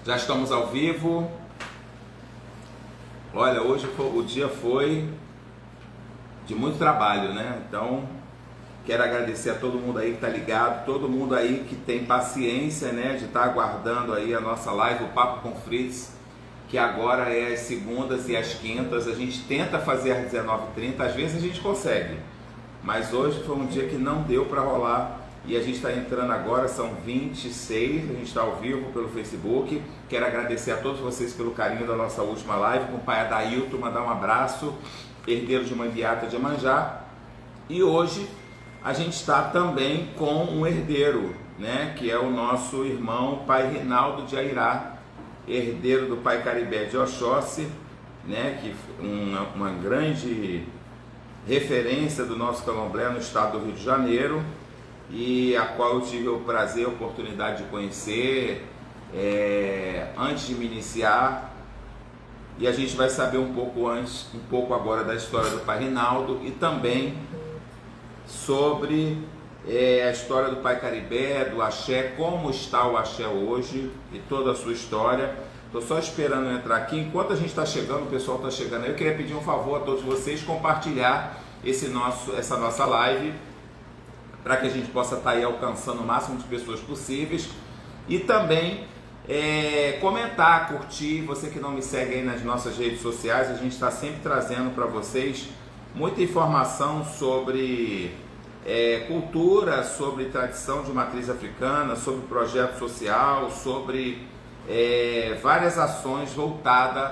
Já estamos ao vivo. Olha, hoje o dia foi de muito trabalho, né? Então, quero agradecer a todo mundo aí que tá ligado, todo mundo aí que tem paciência, né, de estar aguardando aí a nossa live, o Papo com Fritz, que agora é às segundas e às quintas. A gente tenta fazer às 19h30, às vezes a gente consegue, mas hoje foi um dia que não deu para rolar. E a gente está entrando agora, são 26, a gente está ao vivo pelo Facebook. Quero agradecer a todos vocês pelo carinho da nossa última live com o pai Adailton, mandar um abraço, herdeiro de Mandiata de Iemanjá. E hoje a gente está também com um herdeiro, né, que é o nosso irmão pai Rinaldo de Airá, herdeiro do pai Caribé de Oxóssi, né, que uma grande referência do nosso candomblé no estado do Rio de Janeiro, e a qual eu tive o prazer, a oportunidade de conhecer antes de me iniciar. E a gente vai saber um pouco agora da história do pai Rinaldo e também sobre a história do pai Caribé, do axé, como está o axé hoje e toda a sua história. Estou só esperando entrar aqui. Enquanto a gente está chegando, o pessoal está chegando aí, eu queria pedir um favor a todos vocês, compartilhar essa nossa live, para que a gente possa estar aí alcançando o máximo de pessoas possíveis. E também comentar, curtir. Você que não me segue aí nas nossas redes sociais, a gente está sempre trazendo para vocês muita informação sobre cultura, sobre tradição de matriz africana, sobre projeto social, sobre várias ações voltadas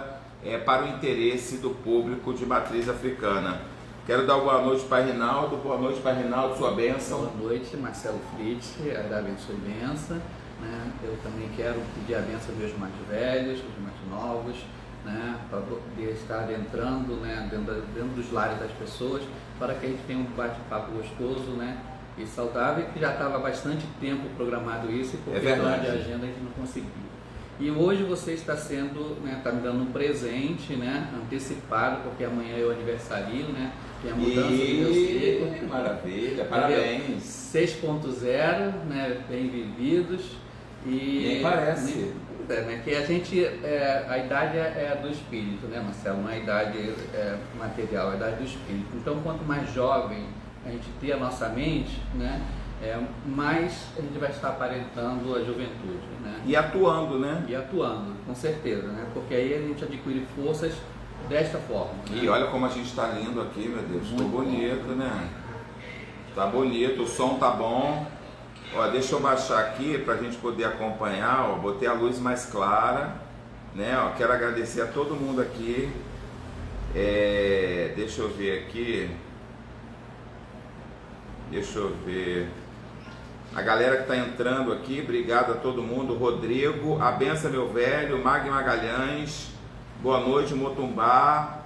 para o interesse do público de matriz africana. Quero dar boa noite para Rinaldo. Boa noite para Rinaldo, sua bênção. Boa noite, Marcelo Fritz, a abençoe benção, né? Eu também quero pedir a benção aos meus mais velhos, aos mais novos, né? Para poder estar entrando, né, dentro dos lares das pessoas, para que a gente tenha um bate-papo gostoso, né, e saudável, que já estava há bastante tempo programado isso, e por questão de agenda a gente não conseguiu. E hoje você está sendo, né, está me dando um presente, né, antecipado, porque amanhã eu aniversario, né, tem a mudança do meu ciclo. Maravilha, parabéns. 6.0, né, bem vividos. E nem parece. Né, que a gente, a idade é do espírito, né, Marcelo, não é a idade material, é a idade do espírito. Então, quanto mais jovem a gente ter a nossa mente, né, mais a gente vai estar aparentando a juventude, né? E atuando, né? E atuando, com certeza, né? Porque aí a gente adquire forças desta forma. Né? E olha como a gente está lindo aqui, meu Deus. Ficou bonito, né? Tá bonito, o som tá bom. Ó, deixa eu baixar aqui para a gente poder acompanhar. Ó, botei a luz mais clara, né? Ó, quero agradecer a todo mundo aqui. Deixa eu ver aqui. Deixa eu ver. A galera que está entrando aqui, obrigado a todo mundo. Rodrigo, a benção meu velho, Mag Magalhães, boa noite Motumbá,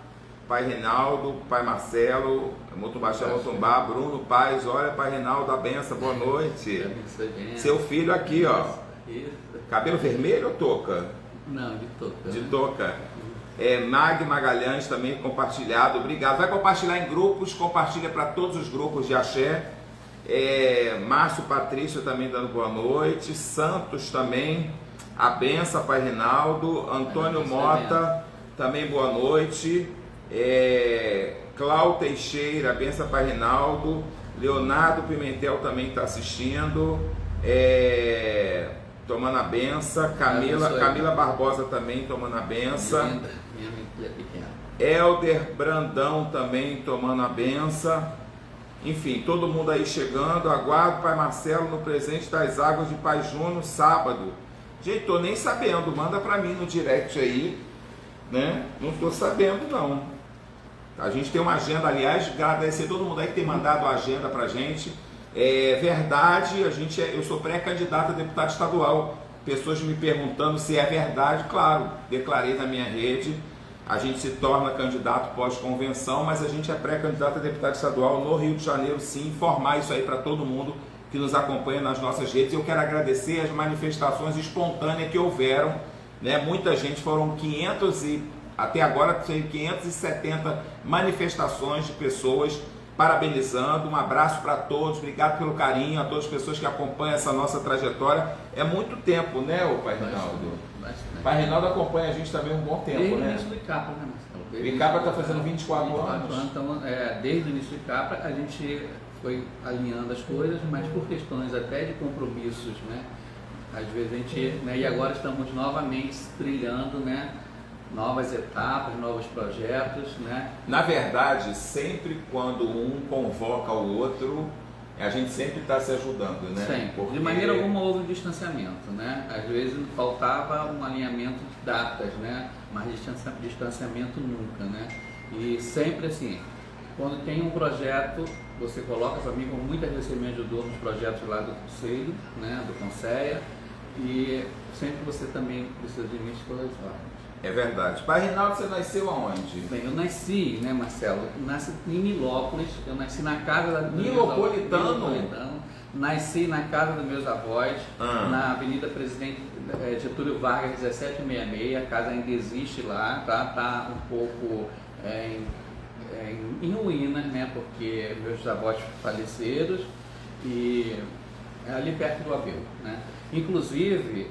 pai Rinaldo, pai Marcelo, Motumbá, Motumbá, Bruno Paz, olha pai Rinaldo, a benção, boa noite. Seu filho aqui, ó. Cabelo vermelho ou touca? Não, de touca. De touca. Mag Magalhães também compartilhado, obrigado. Vai compartilhar em grupos, compartilha para todos os grupos de axé. Márcio Patrício também dando boa noite, Santos também, a benção pai Rinaldo, Antônio Mota também boa noite, Cláudio Teixeira, a benção pai Rinaldo, Leonardo Pimentel também está assistindo, tomando a benção, Camila Barbosa também tomando a benção, minha filha pequena. Helder Brandão também tomando a benção. Enfim, todo mundo aí chegando. Aguardo pai Marcelo no presente das águas de Pai Júnior sábado. Gente, tô nem sabendo, manda pra mim no direct aí, né? Não tô sabendo não. A gente tem uma agenda, aliás, agradecer todo mundo aí que tem mandado a agenda pra gente. É verdade, eu sou pré-candidato a deputado estadual. Pessoas me perguntando se é verdade, claro, declarei na minha rede. A gente se torna candidato pós-convenção, mas a gente é pré-candidato a deputado estadual no Rio de Janeiro, sim. Informar isso aí para todo mundo que nos acompanha nas nossas redes. Eu quero agradecer as manifestações espontâneas que houveram, né? Muita gente, foram 500 e até agora tem 570 manifestações de pessoas parabenizando, um abraço para todos, obrigado pelo carinho, a todas as pessoas que acompanham essa nossa trajetória. É muito tempo, né, o Pai Reinaldo? O Pai Reinaldo acompanha a gente também um bom tempo, desde né? o início do ICAPRA, né, Marcelo? O ICAPRA está fazendo 24 anos. Então, desde o início do ICAPRA, a gente foi alinhando as coisas, mas por questões até de compromissos, né? Às vezes a gente, né, e agora estamos novamente trilhando, né, novas etapas, novos projetos, né? Na verdade, sempre quando um convoca o outro, a gente sempre está se ajudando, né? Sempre. Porque... De maneira alguma houve um distanciamento, né? Às vezes faltava um alinhamento de datas, né? Mas distanciamento nunca, né? E sempre assim, quando tem um projeto, você coloca para mim, como muitas vezes você me ajudou nos projetos lá do Conselho, né? Do Conceia, e sempre você também precisa de mim de todas as formas. É verdade. Pai Reinaldo, você nasceu aonde? Bem, eu nasci, né, Marcelo? Nasci em Nilópolis, eu nasci na casa da Nilopolitano? Nasci na casa dos meus avós, na Avenida Presidente Getúlio Vargas, 1766, a casa ainda existe lá, tá um pouco em ruínas, né, porque meus avós faleceram e é ali perto do Abreu, né? Inclusive,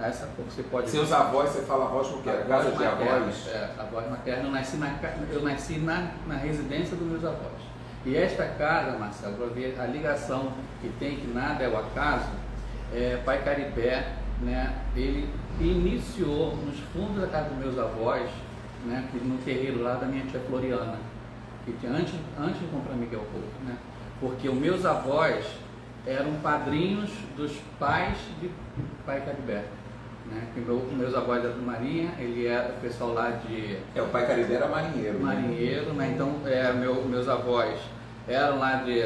essa você pode... Seus avós, você fala avós porque era casa de avós? Avós maternos, eu nasci na residência dos meus avós. E esta casa, Marcelo, para ver a ligação que tem, que nada é o acaso, Pai Caribé, né, ele iniciou nos fundos da casa dos meus avós, né, no terreiro lá da minha tia Floriana, que tinha antes de comprar Miguel Couto, né, porque os meus avós eram padrinhos dos pais de Pai Caribé, né? Que meus avós eram do Marinha, ele era o pessoal lá de... O Pai Caribé era marinheiro. Marinheiro, né? Então, meus avós eram lá de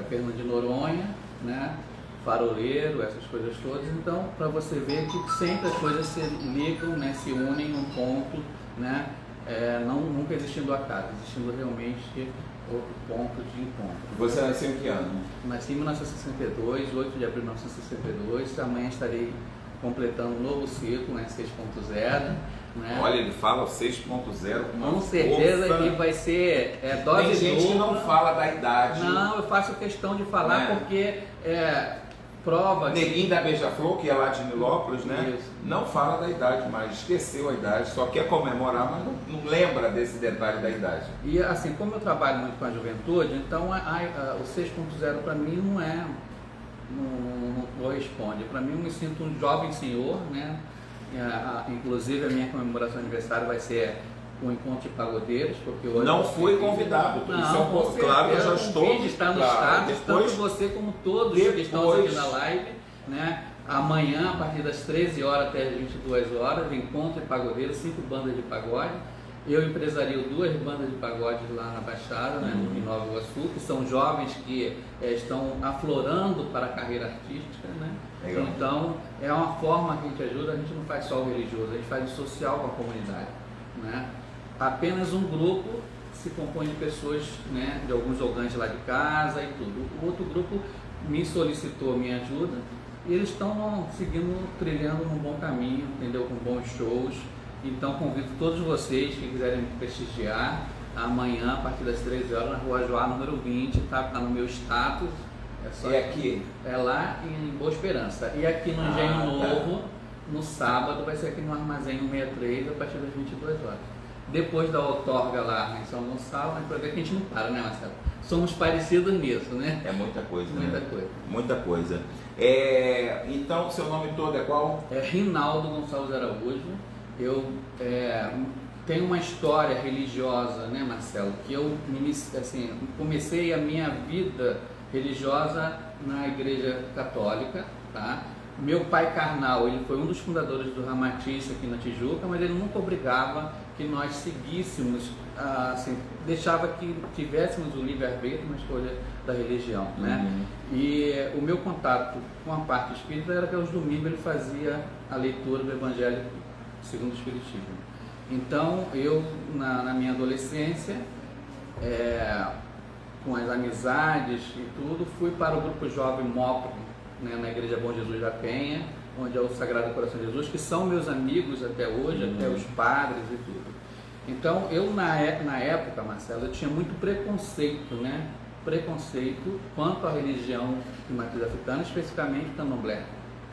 Fernando de Noronha, né? Faroleiro, essas coisas todas. Então, para você ver que sempre as coisas se ligam, né? Se unem num ponto, né? Nunca existindo acaso, existindo realmente outro ponto de encontro. Você nasceu em que ano? Nasci em 1962, 8 de abril de 1962. Amanhã estarei completando um novo ciclo, né, 6.0. Né? Olha, ele fala 6.0 com certeza força. Que vai ser dose Tem gente que não fala da idade. Não, eu faço questão de falar porque prova... Neguinho da Beija-Flor, que é lá de Nilópolis, né? Isso. Não fala da idade mais, esqueceu a idade, só quer comemorar, mas não lembra desse detalhe da idade. E assim, como eu trabalho muito com a juventude, então o 6.0 para mim não corresponde. Para mim eu me sinto um jovem senhor, né? Inclusive a minha comemoração de aniversário vai ser o encontro de pagodeiros, porque hoje não fui convidado. Não, claro, eu já estou. Está no status, tanto você como todos que estão aqui na live, né? Amanhã, a partir das 13 horas até as 22 horas, encontro de pagodeiros, 5 bandas de pagode. Eu empresario 2 bandas de pagode lá na Baixada, né, em Nova Iguaçu, que são jovens que estão aflorando para a carreira artística, né? Legal. Então, é uma forma que a gente ajuda, a gente não faz só o religioso, a gente faz o social com a comunidade, né? Apenas um grupo se compõe de pessoas, né, de alguns orgães lá de casa e tudo. O outro grupo me solicitou minha ajuda e eles estão trilhando num bom caminho, entendeu? Com bons shows. Então convido todos vocês que quiserem me prestigiar amanhã, a partir das 13 horas, na Rua Joá, número 20, tá no meu status. Aqui? É lá em Boa Esperança. E aqui no Engenho Novo, no sábado, vai ser aqui no Armazém 163, a partir das 22 horas. Depois da outorga lá em São Gonçalo, para ver que a gente não para, né, Marcelo? Somos parecidos nisso, né? É muita coisa, Muita né? coisa. Muita coisa. Então, seu nome todo é qual? É Rinaldo Gonçalves Araújo. Eu tenho uma história religiosa, né, Marcelo? Que eu comecei a minha vida religiosa na Igreja Católica, tá? Meu pai carnal, ele foi um dos fundadores do Ramatice aqui na Tijuca, mas ele nunca obrigava que nós seguíssemos, deixava que tivéssemos o livre-arbítrio na escolha da religião, né? E o meu contato com a parte espírita era que aos domingos ele fazia a leitura do Evangelho segundo o Espiritismo. Então, eu, na minha adolescência, com as amizades e tudo, fui para o grupo jovem MOP, né, na Igreja Bom Jesus da Penha, onde é o Sagrado Coração de Jesus, que são meus amigos até hoje, até os padres e tudo. Então, eu na época, Marcelo, eu tinha muito preconceito, né? Preconceito quanto à religião de matriz africana, especificamente o candomblé.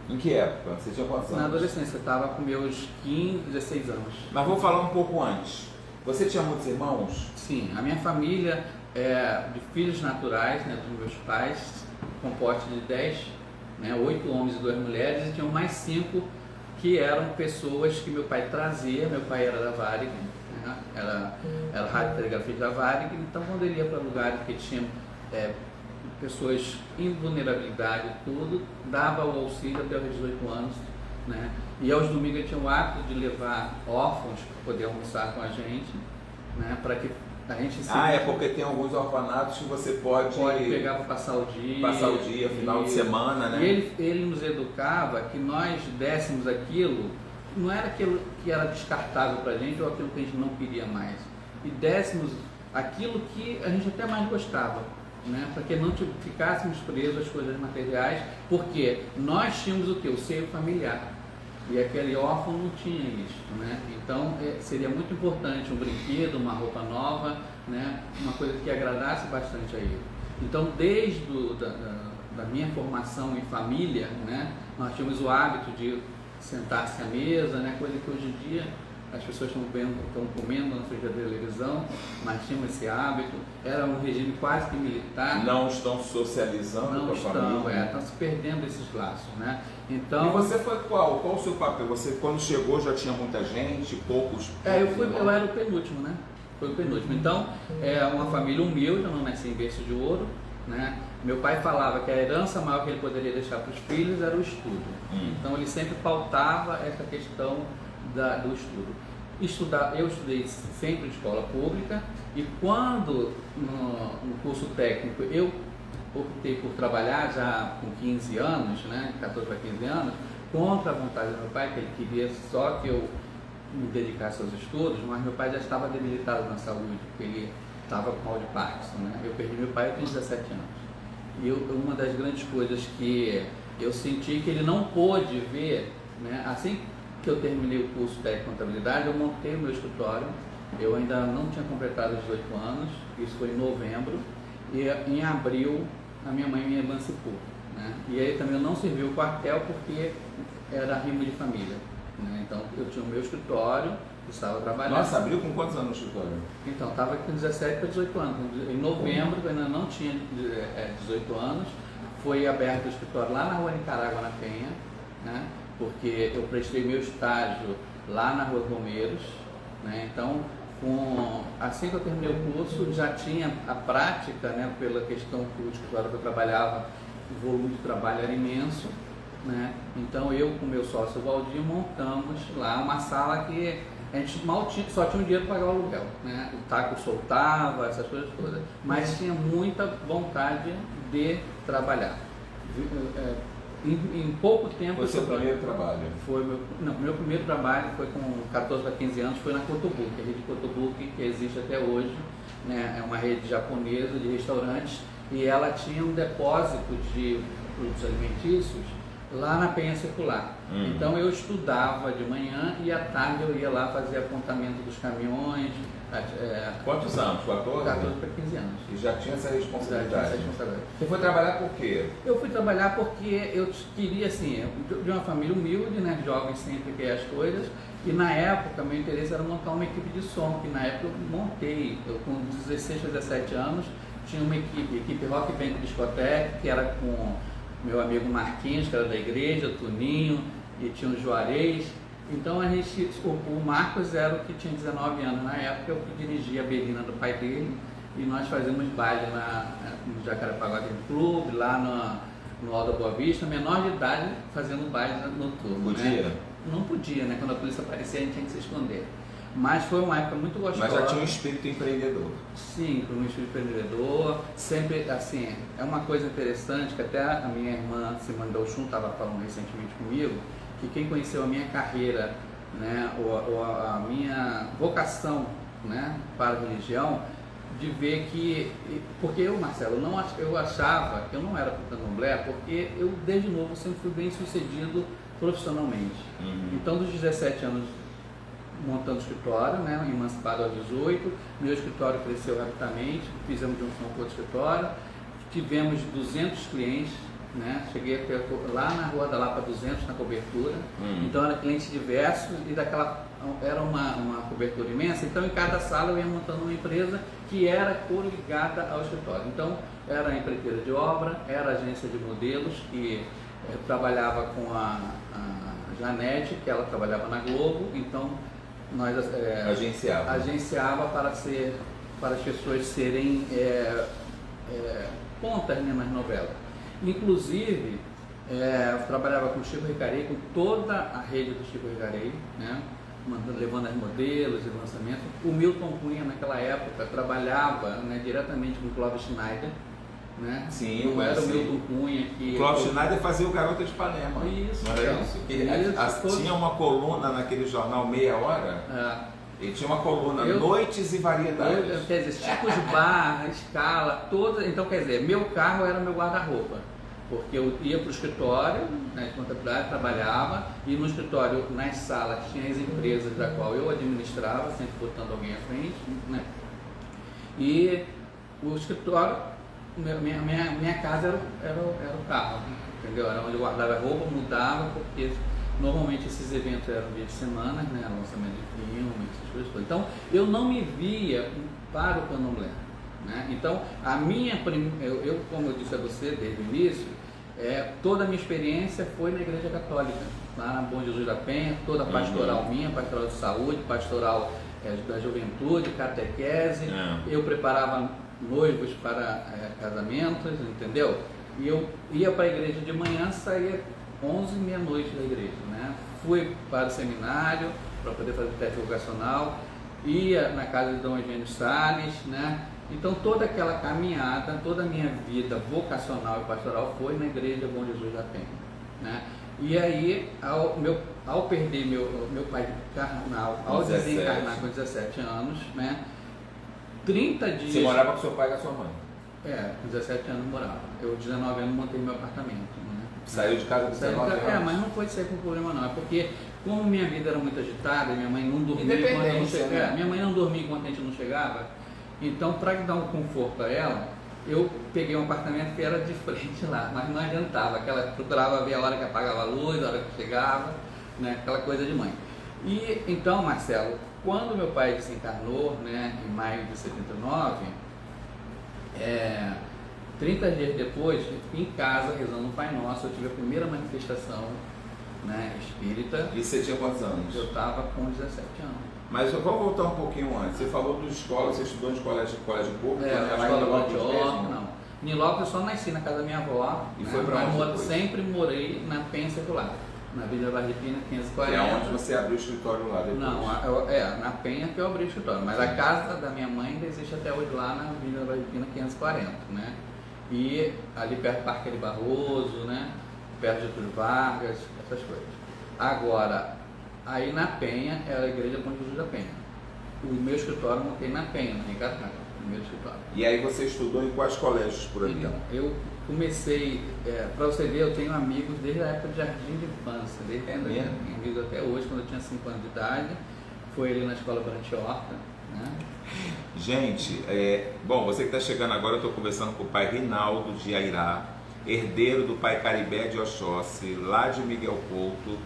Em que época? Você tinha quantos anos? Na adolescência, eu estava com meus 15, 16 anos. Mas vou falar um pouco antes. Você tinha muitos irmãos? Sim, a minha família é de filhos naturais, né, dos meus pais, composta de 10, né, 8 homens e 2 mulheres, e tinham mais 5 que eram pessoas que meu pai trazia. Meu pai era da Varig, né, era radiotelegrafista da Varig, então quando ele ia para lugares que tinham pessoas em vulnerabilidade e tudo, dava o auxílio até os 18 anos, né? E aos domingos ele tinha o hábito de levar órfãos para poder almoçar com a gente, né? Para que a gente se... é porque tem alguns orfanatos que você pode pegar para passar o dia. Passar o dia, final de semana, né? E ele nos educava que nós dessemos aquilo, não era aquilo que era descartável para a gente ou aquilo que a gente não queria mais. E dessemos aquilo que a gente até mais gostava, né? Para que não ficássemos presos às coisas materiais, porque nós tínhamos o que? O seio familiar. E aquele órfão não tinha isso, né? Então seria muito importante um brinquedo, uma roupa nova, né? Uma coisa que agradasse bastante a ele. Então, desde da minha formação em família, né? Nós tínhamos o hábito de sentar-se à mesa, né? Coisa que hoje em dia as pessoas estão comendo na frente da televisão, mas tinham esse hábito. Era um regime quase que militar. Não estão socializando com a família. Estão se perdendo esses laços, né? Então, e você foi qual? Qual o seu papel? Você, quando chegou, já tinha muita gente, poucos? Eu era o penúltimo, né? Foi o penúltimo. Então, é uma família humilde, eu não nasci em berço de ouro, né? Meu pai falava que a herança maior que ele poderia deixar para os filhos era o estudo. Então, ele sempre pautava essa questão do estudo. Eu estudei sempre em escola pública, e quando no curso técnico eu optei por trabalhar já com 15 anos, né, 14 para 15 anos, contra a vontade do meu pai, que ele queria só que eu me dedicasse aos estudos, mas meu pai já estava debilitado na saúde, porque ele estava com mal de Parkinson, né? Eu perdi meu pai com 17 anos. E uma das grandes coisas que eu senti que ele não pôde ver, né, assim que eu terminei o curso de técnico de contabilidade, eu montei o meu escritório. Eu ainda não tinha completado os 18 anos, isso foi em novembro, e em abril a minha mãe me emancipou, né? E aí também eu não servi o quartel porque era rimo de família, né? Então eu tinha o meu escritório, estava trabalhando. Nossa, abriu com quantos anos no escritório? Então, estava com 17 para 18 anos. Em novembro, eu ainda não tinha 18 anos, foi aberto o escritório lá na Rua Nicarágua, na Penha, né? Porque eu prestei meu estágio lá na Rua Romeiros, né? Então, assim que eu terminei o curso, já tinha a prática, né? Pela questão que o escritório que eu trabalhava, o volume de trabalho era imenso, né? Então, eu com meu sócio Valdir montamos lá uma sala que a gente só tinha um dinheiro para pagar o aluguel, né? O taco soltava, essas coisas todas, mas tinha muita vontade de trabalhar. Em pouco tempo... Foi seu primeiro trabalho? Meu primeiro trabalho foi com 14 a 15 anos, foi na Kotobuki, a rede Kotobuki que existe até hoje, né? É uma rede japonesa de restaurantes, e ela tinha um depósito de produtos alimentícios lá na Penha Circular. Então eu estudava de manhã e à tarde eu ia lá fazer apontamento dos caminhões. Quantos anos? 14? 14 para 15 anos. E já tinha essa responsabilidade? Você foi trabalhar por quê? Eu fui trabalhar porque eu queria, assim, de uma família humilde, né? Jovem sempre quer as coisas. E na época, meu interesse era montar uma equipe de som, que na época eu montei. Eu com 16 a 17 anos tinha uma equipe Rock Band Discoteque, que era com meu amigo Marquinhos, que era da igreja, o Tuninho, e tinha o Juarez. Então o Marcos era o que tinha 19 anos na época, eu que dirigia a Belina do pai dele, e nós fazíamos baile no Jacarepaguá Clube, lá no Alto da Boa Vista, menor de idade, fazendo baile noturno. Podia? Né? Não podia, né? Quando a polícia aparecia a gente tinha que se esconder. Mas foi uma época muito gostosa. Mas já tinha um espírito empreendedor. Sim, um espírito empreendedor. Sempre, assim, é uma coisa interessante que até a minha irmã Simone Dalchun estava falando recentemente comigo, que quem conheceu a minha carreira, né, ou a minha vocação, né, para a religião, de ver que... Porque eu, Marcelo, eu achava que eu não era pro candomblé, porque eu, desde novo, sempre fui bem sucedido profissionalmente. Então, dos 17 anos montando o escritório, né, emancipado aos 18, meu escritório cresceu rapidamente, fizemos junção com outro escritório, tivemos 200 clientes, né, cheguei a ter lá na Rua da Lapa 200 na cobertura, então era cliente diverso e era uma cobertura imensa, então em cada sala eu ia montando uma empresa que era coligada ao escritório, então era a empreiteira de obra, era a agência de modelos que trabalhava com a Janete, que ela trabalhava na Globo, então nós agenciava para as pessoas serem pontas, né, nas novelas. Inclusive, eu trabalhava com o Chico Recarey, com toda a rede do Chico Recarey, né, levando as modelos e lançamentos. O Milton Cunha, naquela época, trabalhava, né, diretamente com o Clóvis Schneider. Né? Sim, não era o Milton Cunha que... O Clóvis Schneider fazia o Garota de Ipanema. Isso. Não era isso? Tinha uma coluna naquele jornal Meia Hora. Ele tinha uma coluna Noites e Variedades. Quer dizer, tipos de barra, escala, toda. Então, quer dizer, meu carro era meu guarda-roupa. Porque eu ia para o escritório, né, de contabilidade, trabalhava, e no escritório, nas salas, tinha as empresas da qual eu administrava, sempre botando alguém à frente, né? E o escritório, minha casa era o carro, entendeu? Era onde eu guardava roupa, mudava, porque normalmente esses eventos eram dia de semana, né? Lançamento de filme, essas coisas todas. Então, eu não me via para o candomblé, né? Então, eu, como eu disse a você desde o início, toda a minha experiência foi na Igreja Católica, lá na Bom Jesus da Penha, toda a pastoral minha, pastoral de saúde, pastoral da juventude, catequese, eu preparava noivos para casamentos, entendeu? E eu ia para a igreja de manhã, saía 11, meia-noite da igreja, né? Fui para o seminário para poder fazer o teste vocacional, ia na casa de Dom Eugênio Salles, né? Então toda aquela caminhada, toda a minha vida vocacional e pastoral foi na igreja Bom Jesus da Penha, né? E aí, ao perder meu pai carnal, ao desencarnar com 17 anos, né? 30 dias... Você morava com seu pai e com a sua mãe? Com 17 anos morava. Eu, 19 anos, montei meu apartamento, né? Saiu de casa com 19 anos? Mas não foi sair com problema não, é porque como minha vida era muito agitada, minha mãe não dormia enquanto eu não chegava, né? Minha mãe não dormia enquanto a gente não chegava, então para dar um conforto a ela, eu peguei um apartamento que era de frente lá, mas não adiantava, ela procurava ver a hora que apagava a luz, a hora que chegava, né? Aquela coisa de mãe. E então, Marcelo, quando meu pai desencarnou, né, em maio de 79, 30 dias depois, em casa, rezando o Pai Nosso, eu tive a primeira manifestação, né, espírita. E você tinha quantos anos? Eu estava com 17 anos. Mas vamos voltar um pouquinho antes. Você falou de escola, você estudou em colégio público? Na escola Lopes, não. Em Lopes eu só nasci na casa da minha avó. E foi para onde? Sempre morei na Penha Secular, na Vila Barripina 540. É onde você abriu o escritório lá depois? Não, na Penha que eu abri o escritório, mas a casa da minha mãe ainda existe até hoje lá na Vila Barripina 540, né? E ali perto do Parque de Barroso, né? Perto de Getúlio Vargas, essas coisas. Agora, aí na Penha era a Igreja Bom Jesus da Penha. O meu escritório eu montei na Penha, em Catarina, no meu escritório. E aí você estudou em quais colégios por ali? Então, eu comecei, para você ver, eu tenho amigos desde a época de jardim de infância, desde amigos até hoje, quando eu tinha 5 anos de idade, foi ali na escola Brant Horta, né? Gente, bom, você que está chegando agora, eu estou conversando com o pai Rinaldo de Airá, herdeiro do pai Caribé de Oxóssi, lá de Miguel Couto.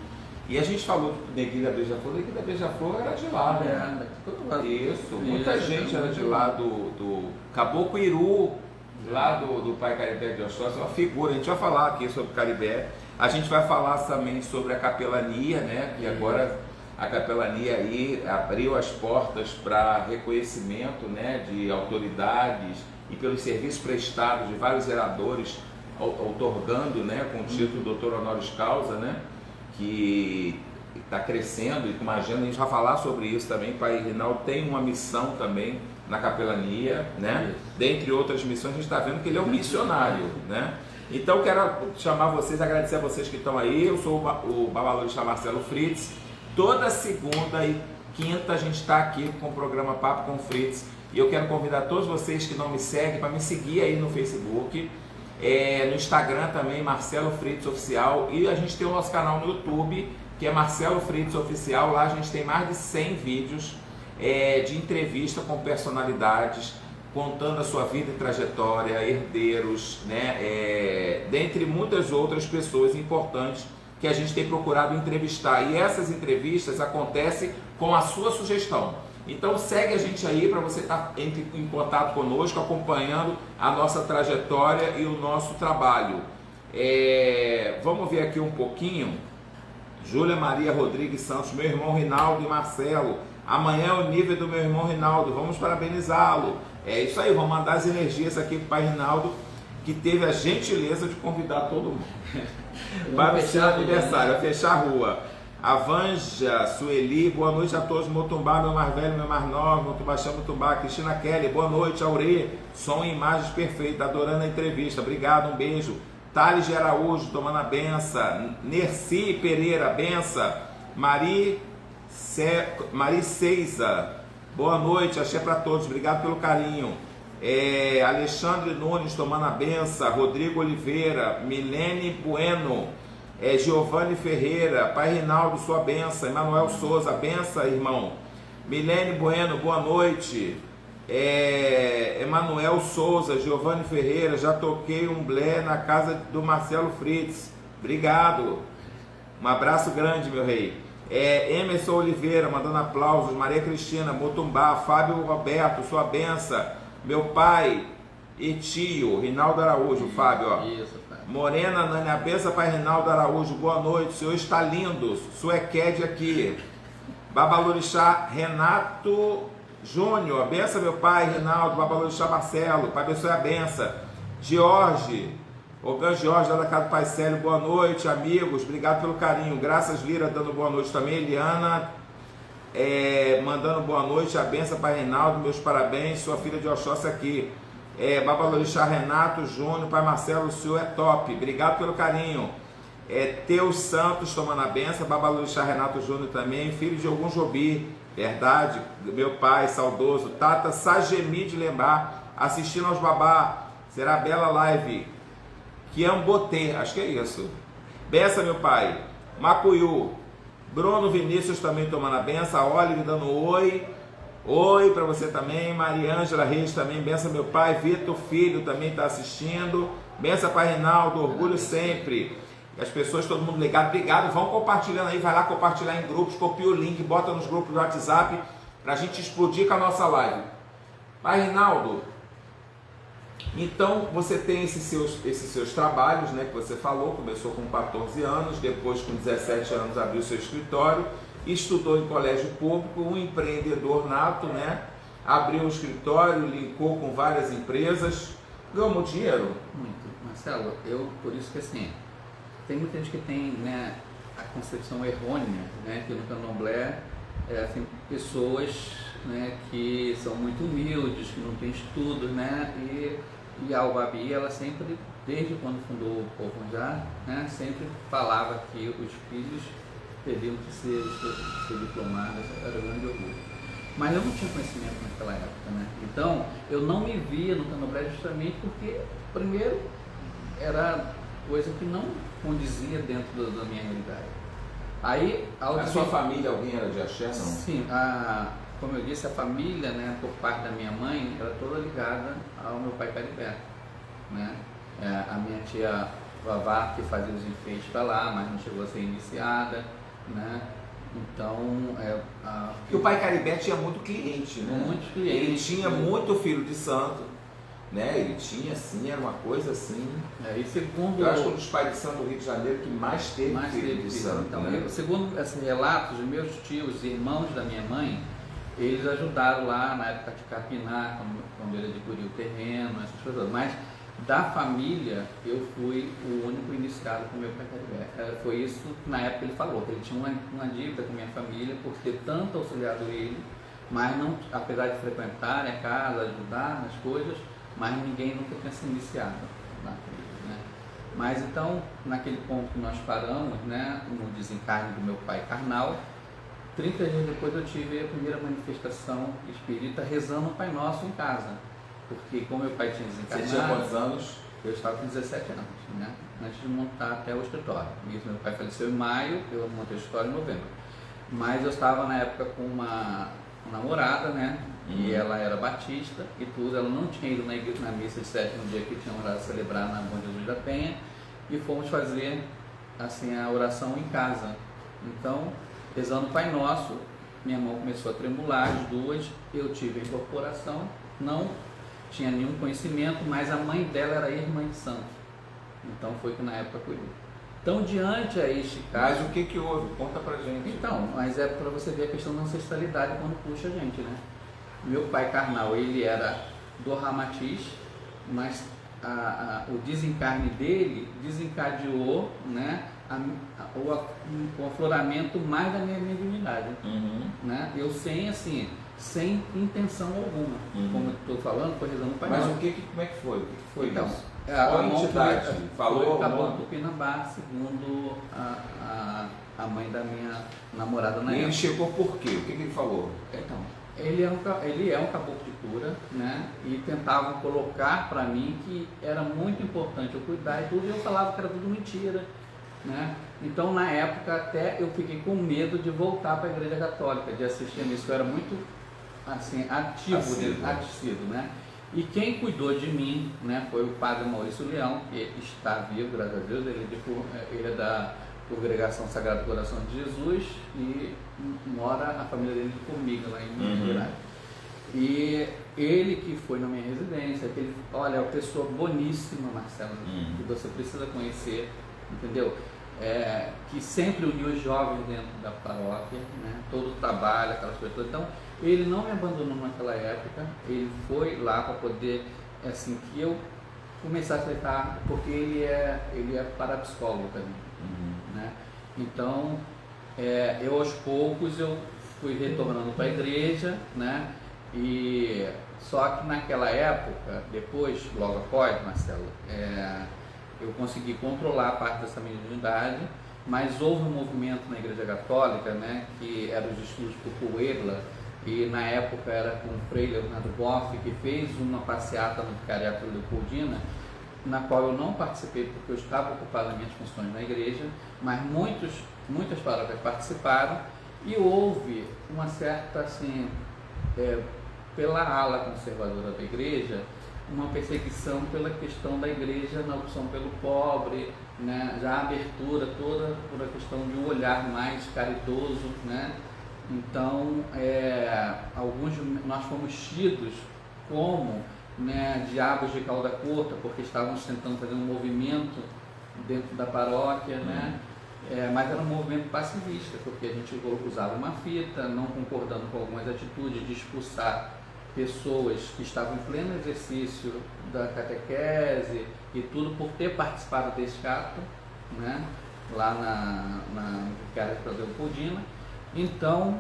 E a gente falou do Neguinho da Beija-Flor, Neguinho da Beija-Flor era de lá, né? Isso, muita gente era de lá, do Caboclo Iru, lá do pai Caribé de Oxóssi, uma figura. A gente vai falar aqui sobre o Caribé, a gente vai falar também sobre a capelania, né? Que agora a capelania aí abriu as portas para reconhecimento, né, de autoridades e pelos serviços prestados de vários vereadores, outorgando, né, com o título doutor honoris causa, né, que está crescendo e com uma agenda. A gente vai falar sobre isso também. O pai Rinaldo tem uma missão também na capelania, né? Dentre outras missões, a gente está vendo que ele é um missionário, né? Então quero chamar vocês, agradecer a vocês que estão aí. Eu sou o babalorista Marcelo Fritz. Toda segunda e quinta a gente está aqui com o programa Papo com Fritz. E eu quero convidar todos vocês que não me seguem para me seguir aí no Facebook. No Instagram também, Marcelo Fritz Oficial, e a gente tem o nosso canal no YouTube, que é Marcelo Fritz Oficial. Lá a gente tem mais de 100 vídeos de entrevista com personalidades, contando a sua vida e trajetória, herdeiros, né? Dentre muitas outras pessoas importantes que a gente tem procurado entrevistar. E essas entrevistas acontecem com a sua sugestão. Então segue a gente aí para você estar em contato conosco, acompanhando a nossa trajetória e o nosso trabalho. Vamos ver aqui um pouquinho. Júlia Maria Rodrigues Santos, meu irmão Rinaldo e Marcelo. Amanhã é o nível do meu irmão Rinaldo, vamos parabenizá-lo. É isso aí, vamos mandar as energias aqui para o pai Rinaldo, que teve a gentileza de convidar todo mundo para o seu aniversário, vai fechar a rua. A Vanja Sueli, boa noite a todos. Motumbá, meu mais velho, meu mais novo. Motumbá, chama Motumbá. Cristina Kelly, boa noite. Aurê, som e imagens perfeitas, adorando a entrevista. Obrigado, um beijo. Thales de Araújo, tomando a benção. Nerci Pereira, benção. Mari Ceiza, boa noite, axé para todos, obrigado pelo carinho. Alexandre Nunes, tomando a benção. Rodrigo Oliveira, Milene Bueno, Giovanni Ferreira, pai Rinaldo, sua benção. Emanuel Souza, benção, irmão. Milene Bueno, boa noite. Emanuel Souza, Giovanni Ferreira, já toquei um blé na casa do Marcelo Fritz, obrigado, um abraço grande, meu rei. Emerson Oliveira, mandando aplausos. Maria Cristina, Motumbá. Fábio Roberto, sua benção. Meu pai e tio, Rinaldo Araújo, Fábio, ó. Isso, Fábio. Morena Nani, a benção pai Rinaldo Araújo, boa noite, o senhor está lindo, Suequede aqui. Babalorixá Renato Júnior, a benção meu pai Rinaldo. Babalorixá Marcelo, pai abençoe a benção. Jorge, Ogan Jorge, lá da casa do Pai Célio, boa noite, amigos, obrigado pelo carinho. Graças Lira, dando boa noite também. Eliana, mandando boa noite, a benção para Reinaldo, meus parabéns, sua filha de Oxóssi aqui. Babalorixá Renato Júnior, pai Marcelo, o senhor é top, obrigado pelo carinho. Teus Santos, tomando a benção. Babalorixá Renato Júnior também, filho de Ogum Jobi, verdade, meu pai saudoso. Tata Sagemi de Lembrar, assistindo aos babá, será bela live. Quiambotê, acho que é isso. Benção, meu pai. Macuyu. Bruno Vinícius também tomando a benção. A Olive dando oi. Oi para você também. Mariângela Reis também. Benção, meu pai. Vitor Filho também está assistindo. Benção, pai Reinaldo. Orgulho sempre. As pessoas, todo mundo ligado. Obrigado. Vão compartilhando aí. Vai lá compartilhar em grupos. Copia o link. Bota nos grupos do WhatsApp. Para a gente explodir com a nossa live. Pai Reinaldo. Então você tem esses seus trabalhos, né, que você falou, começou com 14 anos, depois com 17 anos abriu seu escritório, estudou em colégio público, um empreendedor nato, né, abriu um escritório, linkou com várias empresas, ganhou dinheiro? Muito, Marcelo, por isso que assim, tem muita gente que tem, né, a concepção errônea, né, que no candomblé assim, pessoas, né, que são muito humildes, que não têm estudos, né, e a Albabi, ela sempre, desde quando fundou o Poconjá, né, sempre falava que os filhos teriam que ser diplomados, era um grande orgulho. Mas eu não tinha conhecimento naquela época, né, então eu não me via no candomblé justamente porque, primeiro, era coisa que não condizia dentro da minha realidade. Aí, a sua família, alguém era de axé, não? Sim, como eu disse, a família, né, por parte da minha mãe, era toda ligada ao meu pai Caribé, né? A minha tia Vavá, que fazia os enfeites para lá, mas não chegou a ser iniciada, né? Então, porque o pai Caribé tinha muito cliente, né? Muitos clientes. Ele tinha muito filho de santo, né? Ele tinha, assim, era uma coisa assim. E segundo... Eu acho que um dos pais de santo do Rio de Janeiro que mais teve filho de santo, então, né? Segundo esses relatos, os meus tios, irmãos da minha mãe, eles ajudaram lá na época de capinar, quando ele adquiriu o terreno, essas coisas. Mas da família, eu fui o único iniciado com o meu pai Caribé. Foi isso que na época ele falou, que ele tinha uma dívida com a minha família por ter tanto auxiliado ele, mas não, apesar de frequentar a casa, ajudar nas coisas, mas ninguém nunca tinha se iniciado na família, né? Mas então, naquele ponto que nós paramos, né, no desencarne do meu pai carnal, 30 dias depois eu tive a primeira manifestação espírita rezando o Pai Nosso em casa. Porque como meu pai tinha desencarnado... Você tinha quantos anos? eu estava com 17 anos, né? Antes de montar até o escritório. Meu pai faleceu em maio, eu montei o escritório em novembro. Mas eu estava na época com uma namorada, né? E ela era batista e tudo, ela não tinha ido na missa de sétimo dia que tinha orado celebrar na Bom Jesus da Penha, e fomos fazer assim a oração em casa. Então, rezando o Pai Nosso, minha mão começou a tremular, as duas, eu tive a incorporação, não tinha nenhum conhecimento, mas a mãe dela era irmã de santo. Então foi que na época cuidou. Então, diante a este caso... Mas o que houve? Conta pra gente. Então, mas é para você ver a questão da ancestralidade quando puxa a gente, né? Meu pai carnal, ele era do Ramatiz, mas o desencarne dele desencadeou, né, o afloramento mais da minha mediunidade, né? Eu sem intenção alguma, como eu estou falando, foi rezando o Pai Nosso. Mas como é que foi? O que foi então, isso? A entidade falou? Acabou do Tupinambá, segundo a mãe da minha namorada na época. E ele chegou por quê? O que ele falou? Então, ele é um caboclo de cura, né? E tentavam colocar para mim que era muito importante eu cuidar e tudo, e eu falava que era tudo mentira, né? Então, na época, até eu fiquei com medo de voltar para a Igreja Católica, de assistir a missa. Eu era muito assim, assíduo, né? E quem cuidou de mim, né, foi o padre Maurício Leão, que está vivo, graças a Deus. Ele é da Congregação Sagrado Coração de Jesus e mora a família dele comigo lá em Minas Gerais. E ele que foi na minha residência, olha, é uma pessoa boníssima, Marcelo, que você precisa conhecer, entendeu? Que sempre uniu os jovens dentro da paróquia, né? Todo o trabalho, aquelas coisas todas. Então, ele não me abandonou naquela época, ele foi lá para poder, assim, que eu começasse a aceitar, porque ele é parapsicólogo também, né? Então, eu aos poucos eu fui retornando para a igreja, né? E só que naquela época, depois, logo após, Marcelo, eu consegui controlar a parte dessa mediunidade, mas houve um movimento na Igreja Católica, né, que era os estudos por Puebla, e na época era com o Frei Leonardo Boff, que fez uma passeata no Vicariato Leopoldina, na qual eu não participei porque eu estava ocupado nas minhas funções na igreja, mas muitas paróquias participaram, e houve uma certa, assim, pela ala conservadora da igreja, uma perseguição pela questão da igreja na opção pelo pobre, né? Já a abertura toda por a questão de um olhar mais caridoso, né? Então, nós fomos tidos como, né, diabos de cauda curta, porque estávamos tentando fazer um movimento dentro da paróquia, né? Mas era um movimento pacifista, porque a gente usava uma fita, não concordando com algumas atitudes de expulsar pessoas que estavam em pleno exercício da catequese e tudo, por ter participado desse ato, né, lá na Vicariato da Leopoldina. Então,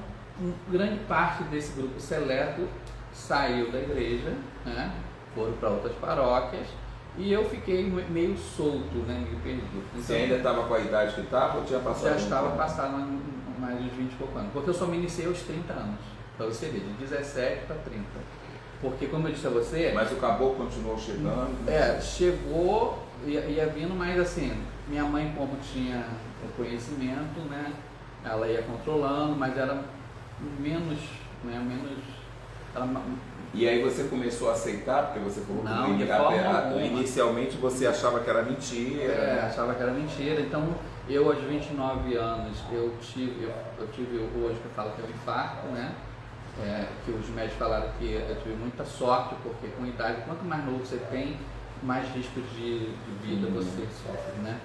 grande parte desse grupo seleto saiu da igreja, né, foram para outras paróquias, e eu fiquei meio solto, né, meio perdido. Então, você ainda estava com a idade que estava ou tinha passado? Já estava passado mais de 20 e poucos anos, porque eu só me iniciei aos 30 anos. Para você ver, de 17 para 30. Porque, como eu disse a você... Mas o caboclo continuou chegando? Chegou, ia vindo, mas assim, minha mãe, como tinha o conhecimento, né, ela ia controlando, mas era menos, né, E aí você começou a aceitar, porque você falou não, que de forma alguma. Inicialmente você achava que era mentira. Achava que era mentira. Então, eu aos 29 anos, eu tive hoje que eu falo que é um infarto, né? Que os médicos falaram que eu tive muita sorte, porque com idade, quanto mais novo você tem, mais risco de vida você sofre, né?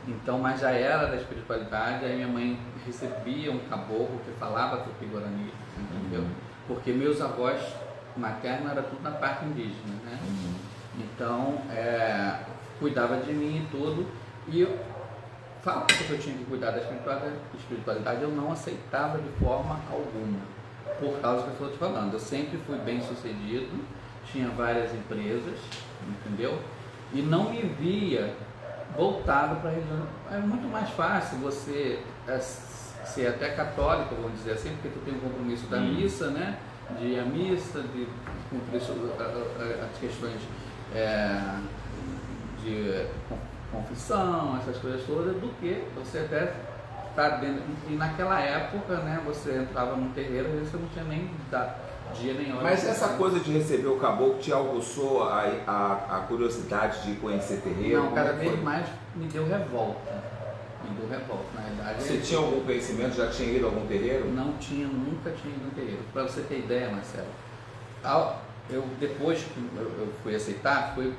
Então, mas já era da espiritualidade, aí minha mãe recebia um caboclo que falava tupi-guarani, entendeu? Porque meus avós maternos era tudo na parte indígena, né? Então, cuidava de mim e tudo, e eu falava que eu tinha que cuidar da espiritualidade, eu não aceitava de forma alguma, por causa que eu estou te falando. Eu sempre fui bem sucedido, tinha várias empresas, entendeu? E não me via voltado para a religião. É muito mais fácil você ser até católico, vamos dizer assim, porque tu tem um compromisso da missa, né? De ir à missa, de cumprir as questões de confissão, essas coisas todas, do que você até tá dentro. E naquela época, né, você entrava num terreiro e você não tinha nem dia nem hora. Mas essa coisa de receber o caboclo te aguçou a curiosidade de conhecer terreiro? Não, cada vez mais me deu revolta. Me deu revolta, na verdade. Você tinha algum conhecimento? Já tinha ido a algum terreiro? Não tinha, nunca tinha ido a um terreiro. Para você ter ideia, Marcelo, depois que eu fui aceitar, fui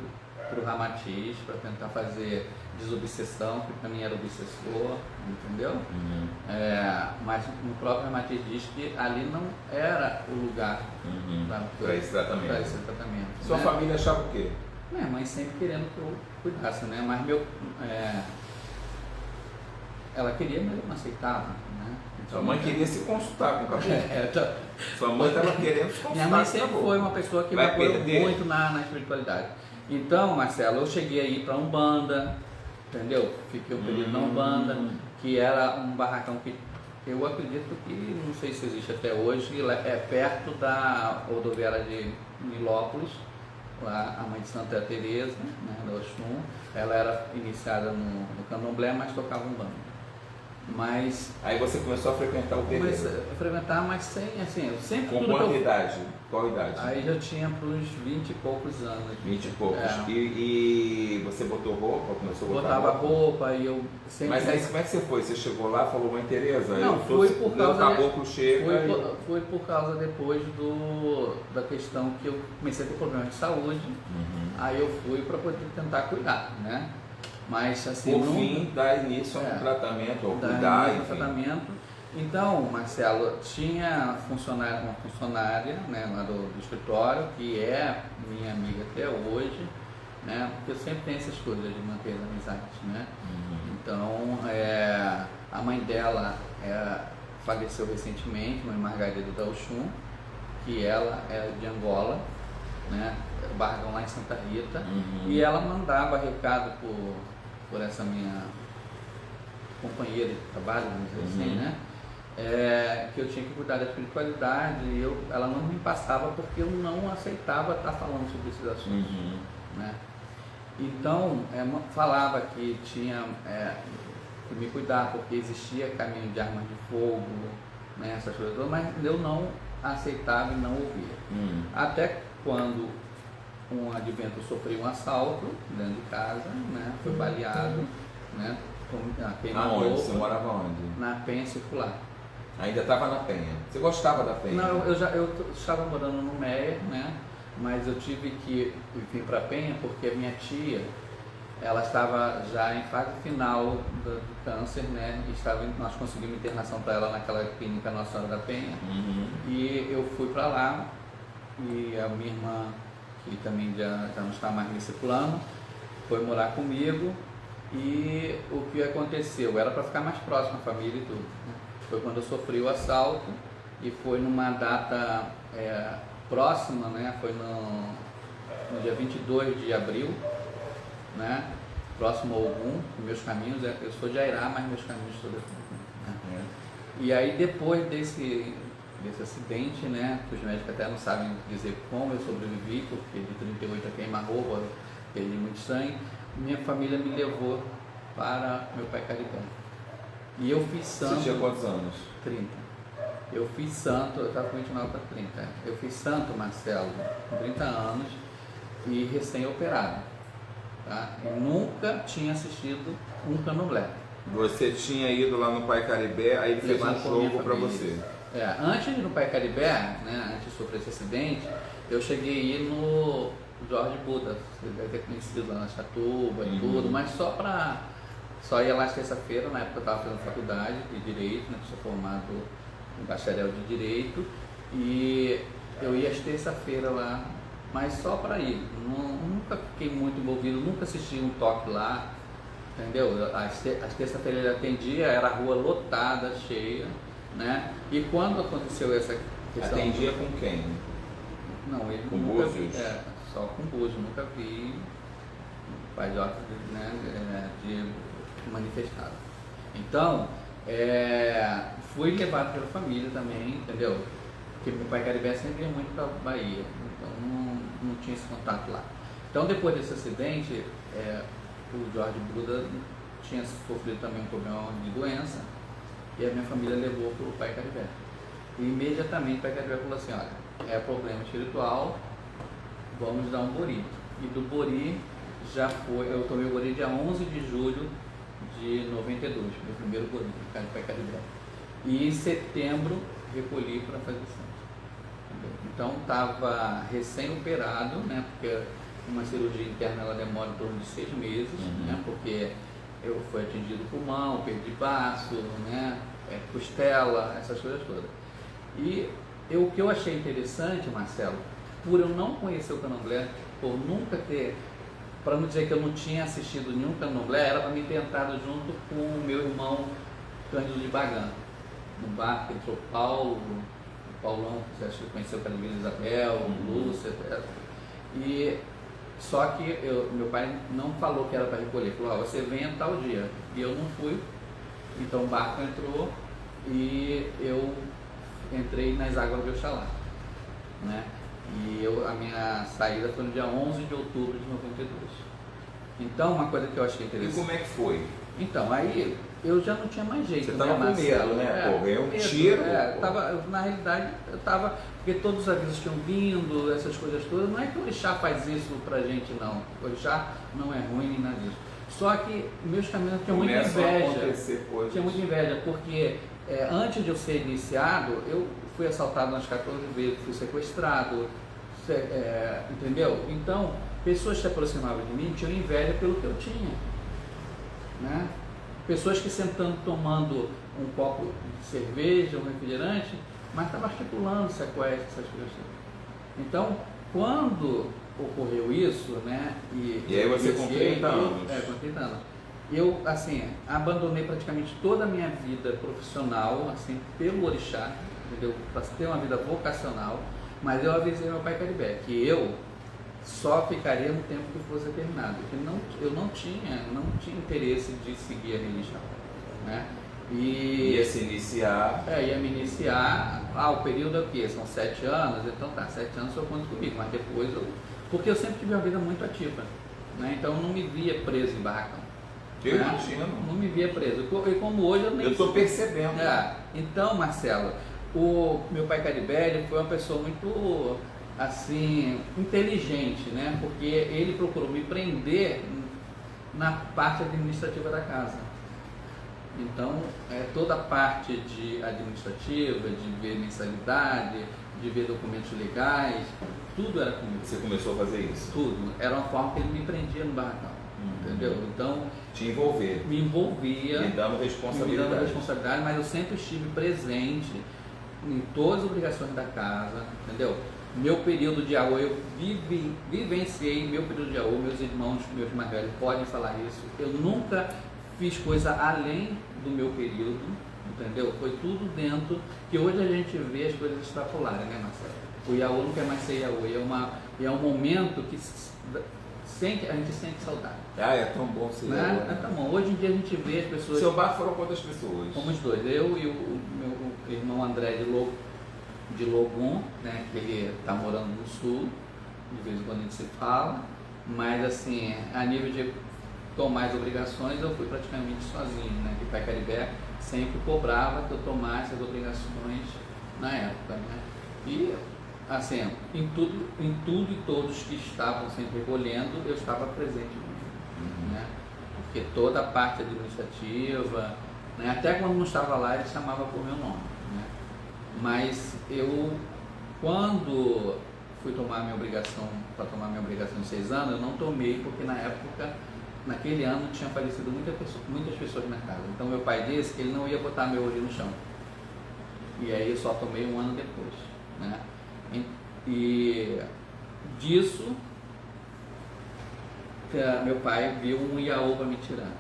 para o Ramatiz para tentar fazer desobsessão, que para mim era obsessor, entendeu? Uhum. Mas o próprio Ramatiz diz que ali não era o lugar para esse tratamento. Sua né? família achava o quê? Minha mãe sempre querendo que eu cuidasse, né? Mas ela queria, mas eu não aceitava, né? Sua mãe queria se consultar com o caboclo. Sua mãe estava querendo se consultar. Minha mãe sempre foi uma pessoa que me apoiou muito na espiritualidade. Então, Marcelo, eu cheguei a ir para Umbanda, entendeu? Fiquei um período na Umbanda, que era um barracão que eu acredito que, não sei se existe até hoje, é perto da rodoviária de Nilópolis, lá, a mãe de Santa Teresa, né, da Oxum. Ela era iniciada no candomblé, mas tocava Umbanda. Mas aí você começou a frequentar o terreiro? Comecei a frequentar, mas sem, assim, eu sempre... Com qual idade? Qual idade? Aí já tinha para uns 20 e poucos anos. 20 e poucos. E você botou roupa? Começou a botar Botava roupa e eu sempre... Mas aí como é que você foi? Você chegou lá e falou, mãe Tereza, não, fui por causa... caboclo chega foi por causa depois da questão que eu comecei a ter problemas de saúde. Aí eu fui para poder tentar cuidar, né? Mas assim... Por fim, dar início a um tratamento, ou cuidar, enfim. Tratamento. Então, Marcelo, tinha uma funcionária, né, lá do escritório, que é minha amiga até hoje, né? Porque eu sempre tenho essas coisas de manter as amizades, né? Então, a mãe dela faleceu recentemente, mãe Margarida da Oxum, que ela é de Angola, né? Barracão lá em Santa Rita, e ela mandava recado por essa minha companheira de trabalho, vamos dizer assim, né? Que eu tinha que cuidar da espiritualidade e ela não me passava porque eu não aceitava estar falando sobre esses assuntos, né? Então, falava que tinha que me cuidar porque existia caminho de armas de fogo, né, essas coisas todas, mas eu não aceitava e não ouvia. Até quando um advento sofreu um assalto dentro de casa, né, foi baleado, né, aonde? Você morava onde? Na Penha Circular. Ainda estava na Penha. Você gostava da Penha? Não, eu estava morando no Meia, né, mas eu tive que vir para a Penha porque a minha tia, ela estava já em fase final do câncer, né, e nós conseguimos internação para ela naquela clínica Nossa Senhora da Penha, e eu fui para lá, e a minha irmã, que também já não está mais nesse plano, foi morar comigo. E o que aconteceu? Era para ficar mais próximo à família e tudo, né? Foi quando eu sofri o assalto e foi numa data próxima, né? Foi no dia 22 de abril, né? Próximo ao Ogum, meus caminhos, eu sou de Airá, mas meus caminhos todos aqui, né? E aí depois desse acidente, né? Que os médicos até não sabem dizer como eu sobrevivi, porque de 38 a queima-roupa, perdi muito sangue. Minha família me levou para meu pai Caribé. E eu fiz santo... Você tinha quantos anos? 30. Eu fiz santo, eu estava com 29 para 30. Eu fiz santo, Marcelo, com 30 anos e recém-operado. Tá? E nunca tinha assistido um candomblé. Você tinha ido lá no Pai Caribé, aí ele fez um jogo para você. Antes de ir no Pai Caribé, né, antes de sofrer esse acidente, eu cheguei a ir no Jorge Buda, você deve ter conhecido lá na Chatuba e tudo, mas só ia lá terça-feira, na época eu estava fazendo faculdade de Direito, né, que sou formado em bacharel de Direito, e eu ia às terça-feira lá, mas só para ir, nunca fiquei muito envolvido, nunca assisti um toque lá, entendeu? Às terça-feiras ele atendia, era a rua lotada, cheia, né? E quando aconteceu essa questão... Atendia com quem? Não, ele com nunca búzios? Só com búzios, nunca vi pajoca, né, de manifestado. Então, fui levado pela família também, entendeu? Porque meu pai Caribé sempre ia muito para Bahia, então não tinha esse contato lá. Então, depois desse acidente, o Jorge Bruda tinha sofrido também um problema de doença e a minha família levou para o Pai Caribé. E imediatamente o Pai Caribé falou assim, olha, é problema espiritual, vamos dar um Bori. E do Bori já foi, eu tomei o Bori dia 11 de julho de 92, meu primeiro Bori, do Pai Caribé. E em setembro recolhi para fazer santo. Então estava recém-operado, né, porque uma cirurgia interna ela demora em torno de 6 meses, né, porque eu fui atingido pulmão, perdi baço, né, costela, essas coisas todas. E o que eu achei interessante, Marcelo, por eu não conhecer o Candomblé, por nunca ter, para não dizer que eu não tinha assistido nenhum Candomblé, era para me ter entrado junto com o meu irmão Cândido de Bagan, no bar que entrou Paulo, Paulão, que você conheceu pela Vila Isabel, Lúcia, etc. E só que meu pai não falou que era para recolher, falou, você vem tal dia. E eu não fui, então o barco entrou e eu entrei nas águas de Oxalá, né? E a minha saída foi no dia 11 de outubro de 92. Então, uma coisa que eu achei interessante... E como é que foi? Então, aí eu já não tinha mais jeito. Você estava com medo, né? Pô, ganhou um tiro. Na realidade, eu estava... Porque todos os avisos tinham vindo, essas coisas todas. Não é que o orixá faz isso pra gente, não. O orixá não é ruim nem nada disso. Só que meus caminhos tinham muita inveja. Tinha muita inveja, porque antes de eu ser iniciado, eu fui assaltado umas 14 vezes, fui sequestrado, entendeu? Então, pessoas que se aproximavam de mim tinham inveja pelo que eu tinha, né? Pessoas que sentando, tomando um copo de cerveja, um refrigerante, mas estavam articulando sequestro, essas coisas. Então, quando ocorreu isso, né? E aí você com 30 anos. Com 30 anos. Eu, assim, abandonei praticamente toda a minha vida profissional, assim, pelo orixá, entendeu? Para ter uma vida vocacional, mas eu avisei meu Pai Caribé que eu só ficaria no tempo que fosse determinado, que eu não tinha interesse de seguir a religião, né? E ia se iniciar. Ia me iniciar. O período é o quê? São 7 anos, então tá, 7 anos eu conto comigo, mas depois porque eu sempre tive uma vida muito ativa, né? Então eu não me via preso em barracão. Eu imagino. Não me via preso. E como hoje eu nem. Eu estou percebendo. Então, Marcelo, o meu Pai Caribé ele foi uma pessoa muito, assim, inteligente, né? Porque ele procurou me prender na parte administrativa da casa. Então, toda a parte administrativa, de ver mensalidade, de ver documentos legais, tudo era comigo. Você começou a fazer isso? Tudo. Era uma forma que ele me prendia no barracão. Entendeu? Então, te envolver. Me envolvia. Me dando responsabilidade. Mas eu sempre estive presente em todas as obrigações da casa, entendeu? Meu período de AO, eu vivenciei meu período de AO, meus irmãos, meus mais velhos podem falar isso. Eu nunca fiz coisa além do meu período, entendeu? Foi tudo dentro, que hoje a gente vê as coisas extrapolarem, né, Marcelo? O Iaô não quer mais ser Iaô, é um momento que a gente sente saudade. É tão bom ser Iaô. Né? É tão bom. Hoje em dia a gente vê as pessoas... Seu bar foram quantas pessoas? Fomos 2, eu e o meu irmão André de Logum, né, que ele está morando no sul, de vez em quando a gente se fala, mas assim, a nível de tomar as obrigações, eu fui praticamente sozinho, né, que o Pai Caribé sempre cobrava que eu tomasse as obrigações na época, né, e assim, em tudo e todos que estavam sempre recolhendo, eu estava presente, né, porque toda a parte administrativa, né, até quando não estava lá, ele chamava por meu nome, né, mas eu, quando fui tomar minha obrigação, para tomar minha obrigação de 6 anos, eu não tomei, porque na época, naquele ano, tinha falecido muitas pessoas na casa. Então meu pai disse que ele não ia botar meu olho no chão. E aí eu só tomei 1 ano depois, né? E disso, meu pai viu um Iaô para me tirar,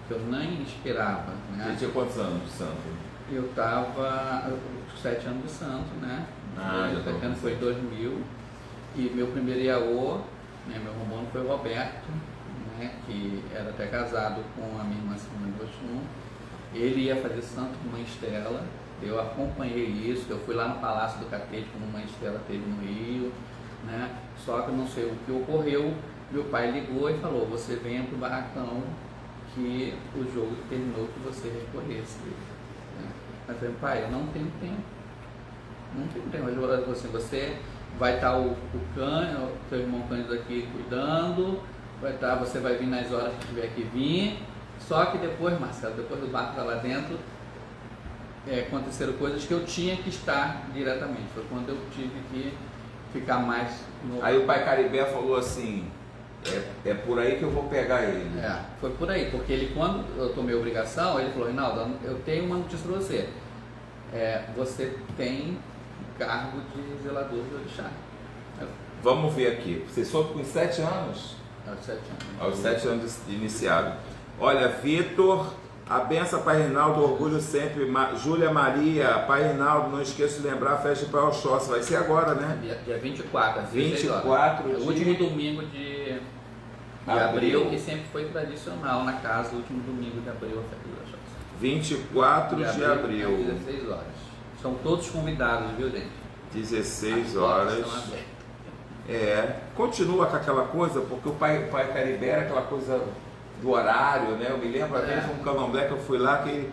que eu nem esperava, né? Você tinha quantos anos de santo? Eu estava 7 anos de santo, né? Meu 7 anos foi em 2000. E meu primeiro Iaô, né, meu romano foi o Roberto, né, que era até casado com a minha irmã Simone Bochum. Ele ia fazer santo com Mãe Estela. Eu acompanhei isso, eu fui lá no Palácio do Catete, como Mãe Estela teve no Rio, né? Só que eu não sei o que ocorreu, meu pai ligou e falou, você venha pro barracão que o jogo terminou que você recorresse. Né? Eu falei, pai, eu não tenho tempo. Não tenho tempo. Ele falou assim, você vai estar o teu irmão Cândido aqui cuidando, você vai vir nas horas que tiver que vir, só que depois, Marcelo, depois do barco lá dentro, aconteceram coisas que eu tinha que estar diretamente. Foi quando eu tive que ficar mais no... Aí o pai Caribé falou assim, é por aí que eu vou pegar ele. Foi por aí, porque ele, quando eu tomei a obrigação, ele falou, Reinaldo, eu tenho uma notícia para você. Você tem cargo de zelador de orixá. Vamos ver aqui. Você soube com 7 anos? Aos 7 anos. Aos 7 anos de iniciado. Olha, Vitor, a benção, Pai Reinaldo, orgulho sempre. Júlia Maria, Pai Reinaldo, não esqueça de lembrar a festa de Pai Oxóssi. Vai ser agora, né? Dia 24, às 24 de... O último domingo de abril, que sempre foi tradicional na casa, o último domingo de abril, a festa de Oxóssi. 24 de abril. Às 16 horas. São todos convidados, viu, gente? 16 horas. Continua com aquela coisa, porque o pai Caribé era aquela coisa do horário, né? Eu me lembro, uma vez um candomblé que eu fui lá, que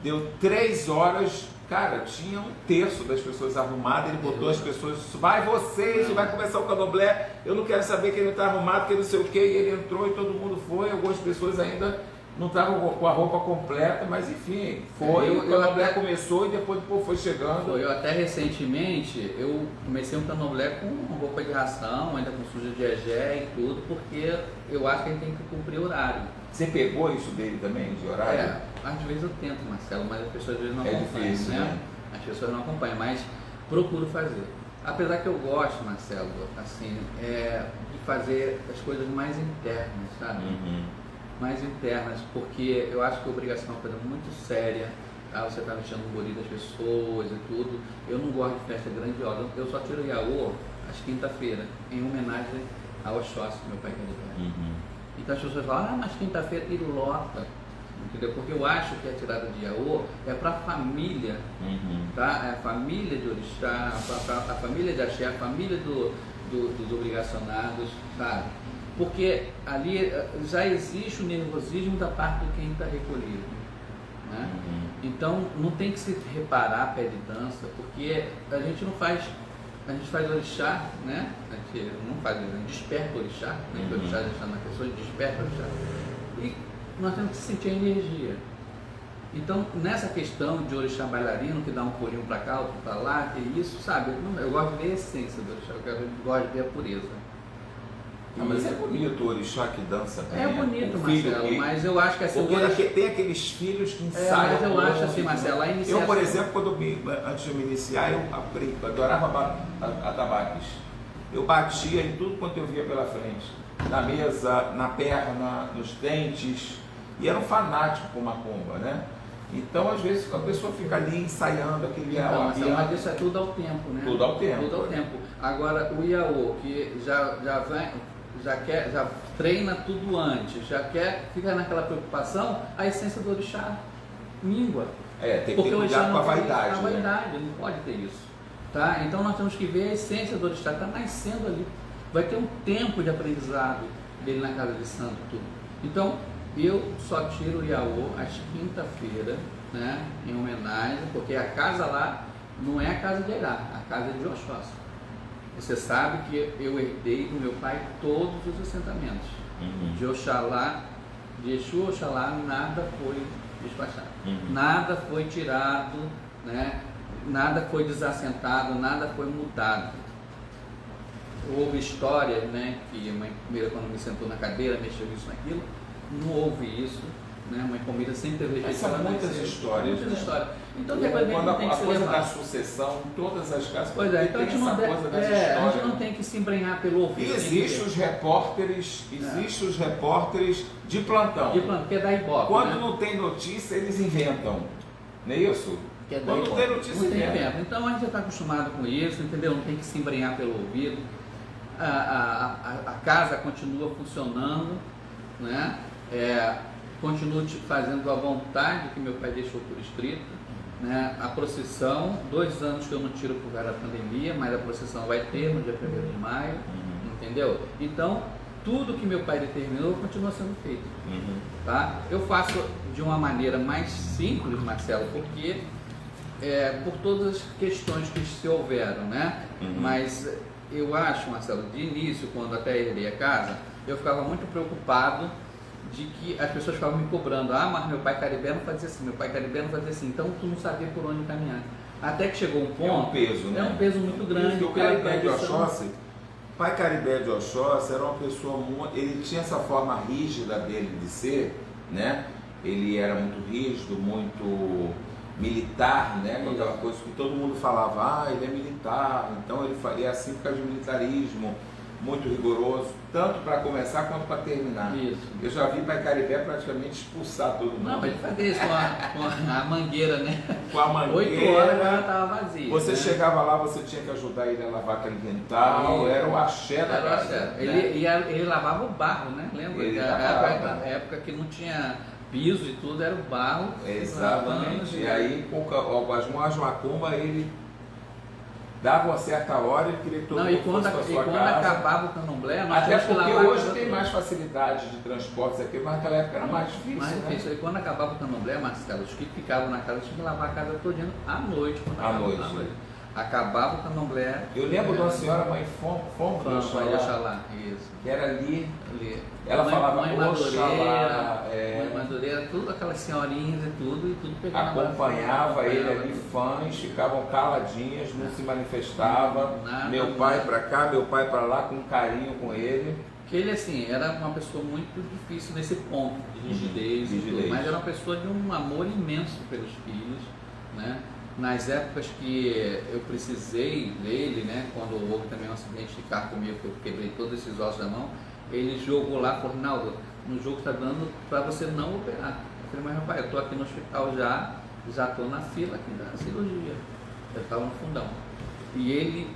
deu 3 horas, cara, tinha 1/3 das pessoas arrumadas, ele botou as pessoas, vai vocês, vai começar o candomblé, eu não quero saber quem não está arrumado, quem não sei o que, e ele entrou e todo mundo foi, algumas pessoas ainda não estavam com a roupa completa, mas enfim, foi, o candomblé começou e depois o povo foi chegando. Eu até recentemente, eu comecei um candomblé com roupa de ração, ainda com suja de egé e tudo, porque eu acho que a gente tem que cumprir horário. Você pegou isso dele também, de horário? Às vezes eu tento, Marcelo, mas as pessoas às vezes não acompanham, difícil, né? As pessoas não acompanham, mas procuro fazer. Apesar que eu gosto, Marcelo, assim, de fazer as coisas mais internas, sabe? Mais internas, porque eu acho que a obrigação é uma coisa muito séria, tá? Você está mexendo no guri das pessoas e tudo. Eu não gosto de festa grandiosa, eu só tiro o Iaô às quinta-feira, em homenagem ao Oxóssi, meu pai Caribé. Então as pessoas falam, mas quinta-feira ele lota, entendeu? Porque eu acho que a tirada de Iaô é para a família, tá? É a família de orixá, a família de axé, a família dos obrigacionados, sabe? Porque ali já existe o nervosismo da parte de quem está recolhido, né? Então não tem que se reparar pé de dança, porque a gente não faz, a gente faz orixá, né? A gente não faz, a gente desperta o orixá, né? O orixá está na pessoa, a gente desperta o orixá. E nós temos que sentir a energia. Então nessa questão de orixá bailarino, que dá um pulinho para cá, outro para lá, que isso, sabe? Eu gosto de ver a essência do orixá, eu gosto de ver a pureza. Mas é bonito o orixá que dança bem. É bonito, Marcelo, mas eu acho que assim... Porque tem aqueles filhos que ensaiam... mas eu acho assim, Marcelo, a iniciação... Eu, por exemplo, antes de me iniciar, eu adorava atabaques. Eu batia em tudo quanto eu via pela frente. Na mesa, na perna, nos dentes. E era um fanático por macumba, né? Então, às vezes, a pessoa fica ali ensaiando aquele Iaô. Mas isso é tudo ao tempo, né? Tudo ao tempo. Tudo ao tempo. Agora, o Iaô, que já treina tudo antes, fica naquela preocupação, a essência do orixá mingua. Tem que ter cuidado com a vaidade. A vaidade, não pode ter isso. Tá? Então nós temos que ver a essência do orixá, está nascendo ali. Vai ter um tempo de aprendizado dele na casa de santo, tudo. Então, eu só tiro o Iaô às quinta-feira, né, em homenagem, porque a casa lá não é a casa de Egá, a casa de Oxóssi. Você sabe que eu herdei do meu pai todos os assentamentos. De Oxalá, de Exu Oxalá, nada foi despachado. Nada foi tirado, né? Nada foi desassentado, nada foi mudado. Houve histórias, né? Que a mãe primeira, quando me sentou na cadeira, mexeu isso naquilo. Não houve isso. Né? Uma encomenda sempre teve rejeição. São muitas histórias. Muitas histórias. Então, quando tem que a coisa da sucessão, todas as casas. Pois é, então a gente não tem que se embrenhar pelo ouvido. E existem os repórteres, os repórteres de plantão. De plantão, que é da Ibope. Quando não tem notícia, eles inventam. Não é isso? Quando não tem notícia, inventa. Então a gente já está acostumado com isso, entendeu? Não tem que se embrenhar pelo ouvido. A casa continua funcionando, né? Continuo fazendo a vontade que meu pai deixou por escrito, né? A procissão, 2 anos que eu não tiro por causa da pandemia, mas a procissão vai ter no dia 1º de maio, entendeu? Então, tudo que meu pai determinou continua sendo feito. Uhum. Tá? Eu faço de uma maneira mais simples, Marcelo, porque por todas as questões que se houveram, né? Uhum. Mas eu acho, Marcelo, de início, quando até herdei a casa, eu ficava muito preocupado de que as pessoas ficavam me cobrando, mas meu pai caribé não fazia assim, meu pai caribé não fazia assim, então tu não sabia por onde caminhar. Até que chegou um ponto... É um peso, né? É um peso muito grande. O Caribé de Oxóssi, pai Caribé de Oxóssi era uma pessoa muito... Ele tinha essa forma rígida dele de ser, né? Ele era muito rígido, muito militar, né? Com aquela coisa que todo mundo falava, ele é militar, então ele faria assim por causa de militarismo, muito rigoroso, tanto para começar quanto para terminar. Isso. Eu já vi pai Caribé praticamente expulsar todo mundo. Não, ele fazia isso com a mangueira, né? Com a mangueira. 8 horas ela estava vazia. Você né? chegava lá, você tinha que ajudar ele a lavar aquele quintal, era o axé da casa. Né? Ele lavava o barro, né? Lembra? Ele A época que não tinha piso e tudo, era o barro. Exatamente. E aí, com as mãos de macumba, ele dava uma certa hora e queria que todo mundo fosse para sua casa. Acabava o candomblé, até porque hoje tem mais facilidade de transportes aqui, mas naquela época era mais difícil. Né? E quando acabava o candomblé, Marcelo, os que ficavam na casa tinham que lavar a casa todinha à noite. À noite. Acabava o candomblé. Eu lembro de uma senhora, mãe Fomos de Oxalá, isso. Que era ali. Ela falava Mãe Oxalá. Mãe Madureira, tudo aquelas senhorinhas e tudo pegava. Acompanhava ele ali, fãs, ficavam caladinhas, não se manifestava. Meu pai para cá, meu pai para lá, com carinho com ele. Que ele, assim, era uma pessoa muito difícil nesse ponto de rigidez, e tudo, mas era uma pessoa de um amor imenso pelos filhos, né? Nas épocas que eu precisei dele, né, quando houve também um acidente de carro comigo, que eu quebrei todos esses ossos da mão, ele jogou lá, falou, Rinaldo, no jogo está dando para você não operar. Eu falei, mas rapaz, eu estou aqui no hospital já estou na fila aqui da cirurgia. Eu estava no fundão. E ele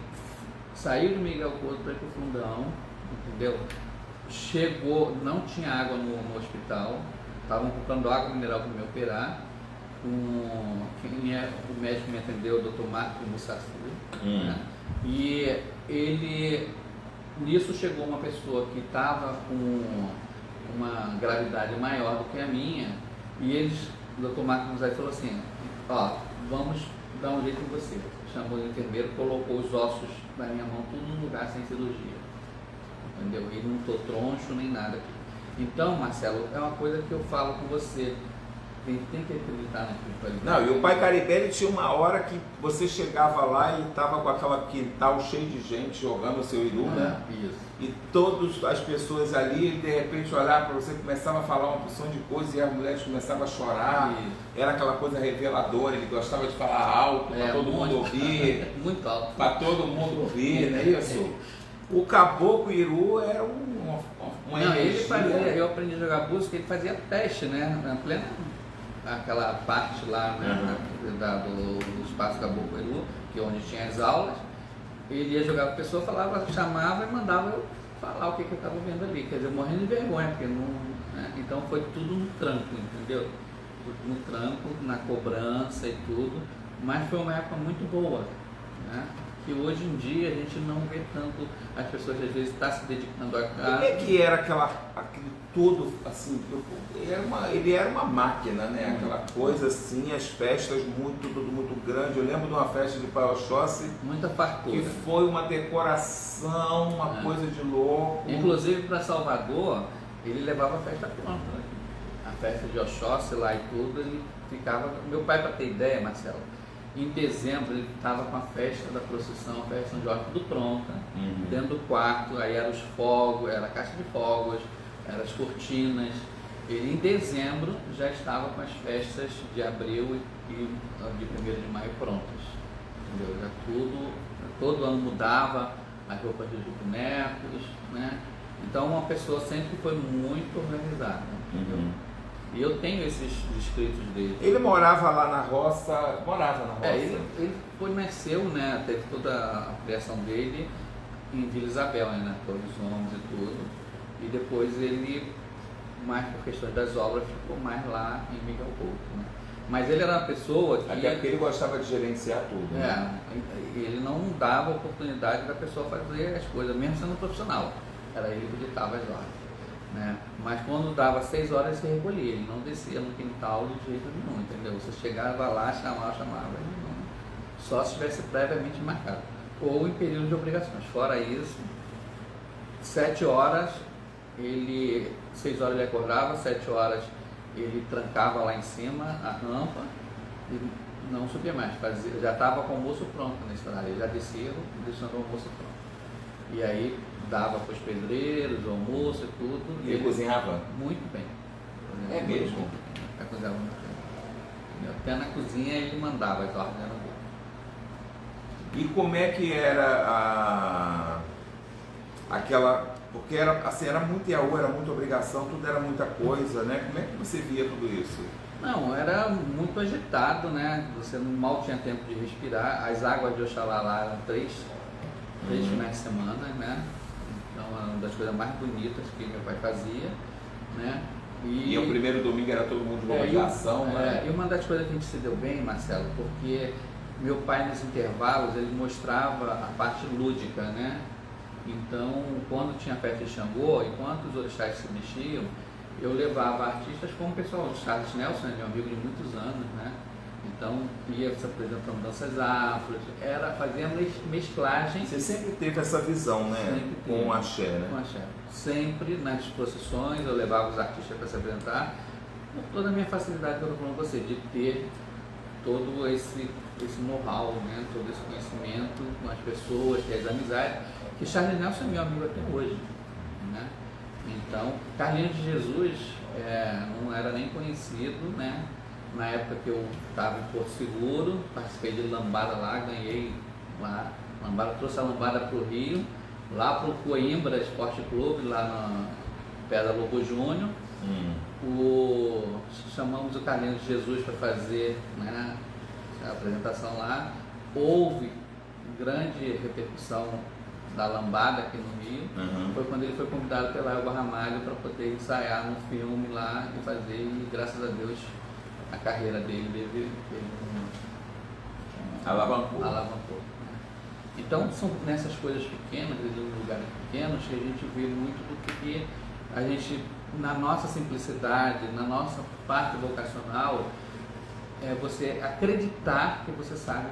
saiu do Miguel Couto para ir para o fundão, entendeu? Chegou, não tinha água no hospital, estavam comprando água mineral para me operar. O médico me atendeu, o Dr. Marco Mussafi, né? E ele, nisso chegou uma pessoa que estava com uma gravidade maior do que a minha, e eles, o Dr. Marco Mussafi falou assim, vamos dar um jeito em você. Chamou o enfermeiro, colocou os ossos da minha mão tudo no lugar sem cirurgia, entendeu? E não estou troncho nem nada aqui. Então, Marcelo, é uma coisa que eu falo com você, tem que acreditar na espiritualidade. Não, e o pai Caribé, ele tinha uma hora que você chegava lá e estava com aquela quintal cheio de gente jogando o seu iru, né? Isso. E todas as pessoas ali, de repente olhava para você, começava a falar uma porção de coisas e as mulheres começavam a chorar. Isso. Era aquela coisa reveladora, ele gostava de falar alto para todo mundo ouvir. Muito alto. Para todo mundo ouvir, não é isso? O caboclo iru era uma energia. Eu aprendi a jogar música, ele fazia teste, né? Na plena, aquela parte lá, né? Do espaço Caboclo Iru, que é onde tinha as aulas. Ele ia jogar com a pessoa, falava, chamava e mandava eu falar o que eu estava vendo ali. Quer dizer, morrendo de vergonha, porque não. Né? Então foi tudo no tranco, entendeu? No tranco, na cobrança e tudo. Mas foi uma época muito boa, né? Que hoje em dia a gente não vê tanto as pessoas às vezes estão se dedicando a casa. Como é que era aquele todo assim, ele era uma máquina, né? Aquela coisa assim, as festas tudo muito grande. Eu lembro de uma festa de Pai Oxóssi, muita fartura, que foi uma decoração, uma coisa de louco. Inclusive para Salvador, ele levava a festa pronta, né? A festa de Oxóssi lá e tudo, ele ficava. Meu pai, para ter ideia, Marcelo, em dezembro ele estava com a festa da procissão, a festa de São Jorge, tudo pronta, dentro do quarto, aí eram os fogos, era a caixa de fogos, eram as cortinas. Ele em dezembro já estava com as festas de abril e de 1º de maio prontas, entendeu? Já todo ano mudava as roupas dos bonecos, né? Então uma pessoa sempre foi muito organizada, entendeu? E eu tenho esses escritos dele. Ele morava lá na roça, ele nasceu, né, teve toda a criação dele em Vila Isabel, né, Torres Homens e tudo. E depois ele, mais por questões das obras, ficou mais lá em Miguel Couto, né. Mas ele era uma pessoa que... Até porque ele gostava de gerenciar tudo, né? Ele não dava oportunidade da pessoa fazer as coisas, mesmo sendo profissional. era ele que ditava as ordens. Né? Mas quando dava 6 horas, ele se recolhia, ele não descia no quintal de jeito nenhum, entendeu? Você chegava lá, chamava, ele não, só se estivesse previamente marcado, ou em período de obrigações. Fora isso, 7 horas, 6 horas ele acordava, 7 horas ele trancava lá em cima a rampa e não subia mais, já estava com o almoço pronto nesse horário, ele já descia deixando o almoço pronto. E aí dava para os pedreiros, o almoço e tudo. E ele cozinhava? Muito bem. É mesmo? Ele cozinhava muito bem. Até na cozinha ele mandava as ordens. E como é que era aquela... Porque era, assim, era muito IAU, era muita obrigação, tudo era muita coisa, né? Como é que você via tudo isso? Não, era muito agitado, né? Você mal tinha tempo de respirar. As águas de Oxalá lá eram 3 finais de semana, né? Então, era uma das coisas mais bonitas que meu pai fazia, né? E o primeiro domingo era todo mundo de obrigação, né? E uma das coisas que a gente se deu bem, Marcelo, porque meu pai nos intervalos, ele mostrava a parte lúdica, né? Então, quando tinha festa de Xangô, enquanto os orixás se mexiam, eu levava artistas como o pessoal do Charles Nelson, meu amigo de muitos anos, né? Então, ia se apresentando danças afros, fazia mesclagem. Você sempre teve essa visão, né? Com o axé, né? Com o axé. Sempre nas procissões eu levava os artistas para se apresentar, com toda a minha facilidade que eu estou falando com você, de ter todo esse know-how, né? Todo esse conhecimento com as pessoas, que as amizades, que Charles Nelson é meu amigo até hoje, né? Então, Carlinhos de Jesus não era nem conhecido, né? Na época que eu estava em Porto Seguro, participei de lambada lá, ganhei lá, trouxe a lambada para o Rio, lá para o Coimbra Esporte Clube, lá na Pedra Lobo Júnior. Chamamos o Carlinhos de Jesus para fazer, né, a apresentação lá. Houve grande repercussão da lambada aqui no Rio. Foi quando ele foi convidado pela Elba Ramalho para poder ensaiar um filme lá e fazer, e graças a Deus a carreira dele alavancou. Né? Então são nessas coisas pequenas, em lugares pequenos, que a gente vê muito do que a gente, na nossa simplicidade, na nossa parte vocacional, você acreditar que você sabe.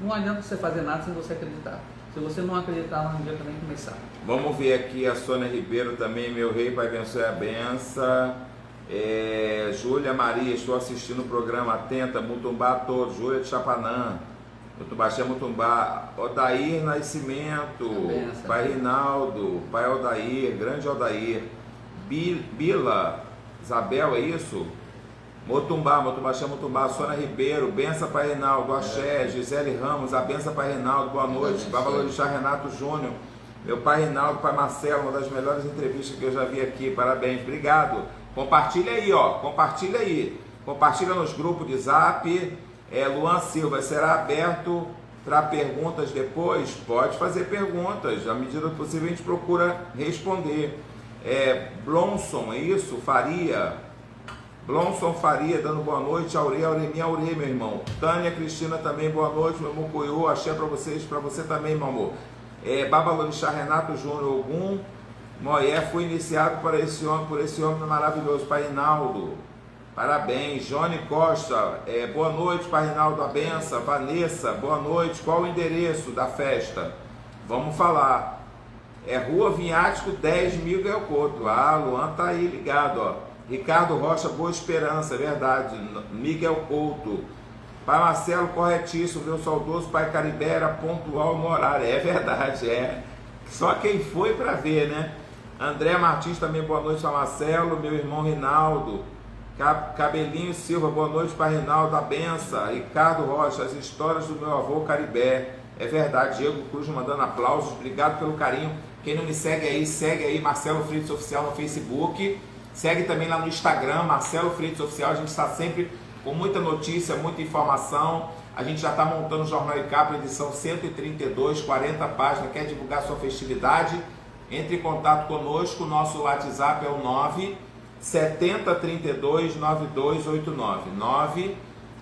Não adianta você fazer nada sem você acreditar. Se você não acreditar, não adianta nem começar. Vamos ver aqui a Sônia Ribeiro também, meu rei, Pai abençoe a benção. Júlia Maria, estou assistindo o programa, atenta, Mutumbá todo, Júlia de Chapanã, Mutumbaxé, Mutumbá, Odair Nascimento, Pai Rinaldo, Pai Odair, grande Odair, Bila, Isabel, é isso? Mutumbaxé, Mutumbá, Sônia Ribeiro, benção Pai Rinaldo, Axé, Gisele Ramos, a benção Pai Rinaldo, boa noite, Babalorixá Renato Júnior, meu Pai Rinaldo, Pai Marcelo, uma das melhores entrevistas que eu já vi aqui, parabéns, obrigado. Compartilha aí, compartilha nos grupos de Zap. Luan Silva, será aberto para perguntas depois? Pode fazer perguntas, à medida do possível a gente procura responder. Blonson, é isso? Blonson Faria, dando boa noite. Auremi, meu irmão. Tânia Cristina também, boa noite, meu irmão Cuiú, axé para vocês, para você também, meu amor. Babalorixá Renato Júnior Ogum, Moé, fui iniciado por esse homem maravilhoso, Pai Rinaldo, parabéns. Johnny Costa, boa noite, Pai Rinaldo, a benção. Vanessa, boa noite, qual o endereço da festa? Vamos falar. Rua Vinhático 10, Miguel Couto. Luan tá aí ligado, ó. Ricardo Rocha, Boa Esperança, é verdade, Miguel Couto. Pai Marcelo, corretíssimo, meu saudoso Pai Caribé era pontual no horário, é verdade, só quem foi para ver, né? André Martins também, boa noite, Pai Marcelo, meu irmão Rinaldo. Cabelinho Silva, boa noite para Rinaldo, a benção. Ricardo Rocha, as histórias do meu avô Caribé, é verdade. Diego Cruz mandando aplausos, obrigado pelo carinho. Quem não me segue aí, Marcelo Fritz Oficial no Facebook, segue também lá no Instagram, Marcelo Fritz Oficial, a gente está sempre com muita notícia, muita informação. A gente já está montando o Jornal ICAP, edição 132, 40 páginas, quer divulgar sua festividade? Entre em contato conosco, nosso WhatsApp é o 970329289,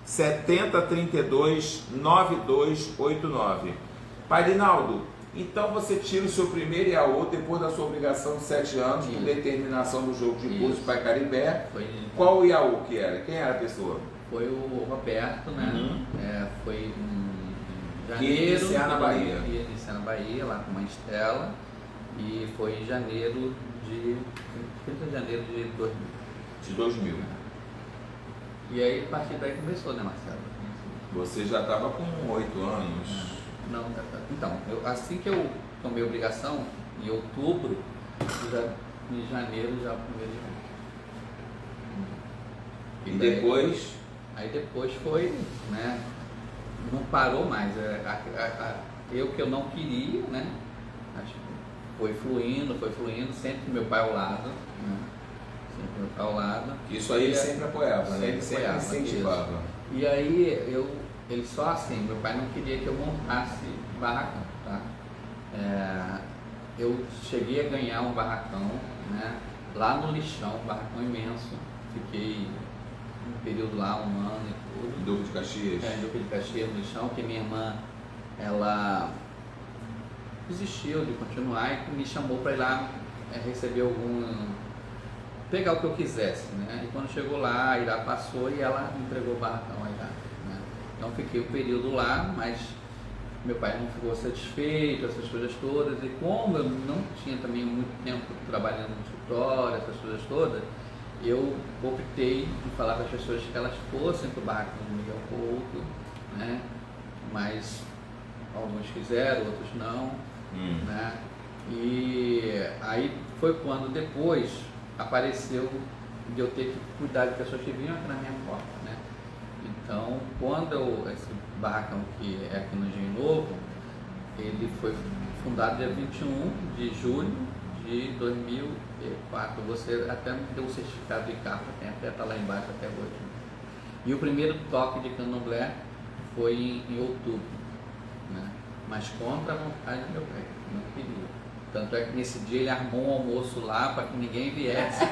970329289. Pai Rinaldo, Então você tira o seu primeiro IAU depois da sua obrigação de 7 anos, com determinação do jogo de curso de Paicaribé. Qual IAU que era? Quem era a pessoa? Foi o Roberto, né? Foi em janeiro. Que ia iniciar na Bahia. Ia iniciar na Bahia, lá com a mãe Estela. E foi em janeiro de... 30 de janeiro de 2000. De 2000. E aí, a partir daí começou, né, Marcelo? Você já estava com 8 anos. Não, então, assim que eu tomei obrigação, em outubro, em janeiro já primeiro de E depois? Aí depois foi, né? Não parou mais. Eu que eu não queria, né? Foi fluindo, sempre com meu pai ao lado, né? Sempre meu pai ao lado. Isso aí ele sempre apoiava, né? Ele sempre apoiava, incentivava. Isso. E aí ele só assim, meu pai não queria que eu montasse barracão, tá? Eu cheguei a ganhar um barracão, né? Lá no Lixão, um barracão imenso. Fiquei um período lá, 1 ano e tudo. Em Duque de Caxias? Em Duque de Caxias, no Lixão, que minha irmã, ela desistiu de continuar e me chamou para ir lá receber pegar o que eu quisesse, né? E quando chegou lá, a Ira passou e ela me entregou o barracão a Ira, né? Então fiquei um período lá, mas meu pai não ficou satisfeito, essas coisas todas, e como eu não tinha também muito tempo trabalhando no escritório, essas coisas todas, eu optei em falar para as pessoas que elas fossem para o barracão do Miguel Couto, né? Mas alguns quiseram, outros não, né? E aí foi quando depois apareceu de eu ter que cuidar de pessoas que vinham aqui na minha porta, né? Então, quando esse barracão que é aqui no Engenho Novo, ele foi fundado dia 21 de julho de 2004. Você até me deu o certificado de carta, tem até tá lá embaixo até hoje. E o primeiro toque de candomblé foi em outubro, né? Mas contra a vontade do meu pai, não queria. Tanto é que nesse dia ele armou um almoço lá para que ninguém viesse.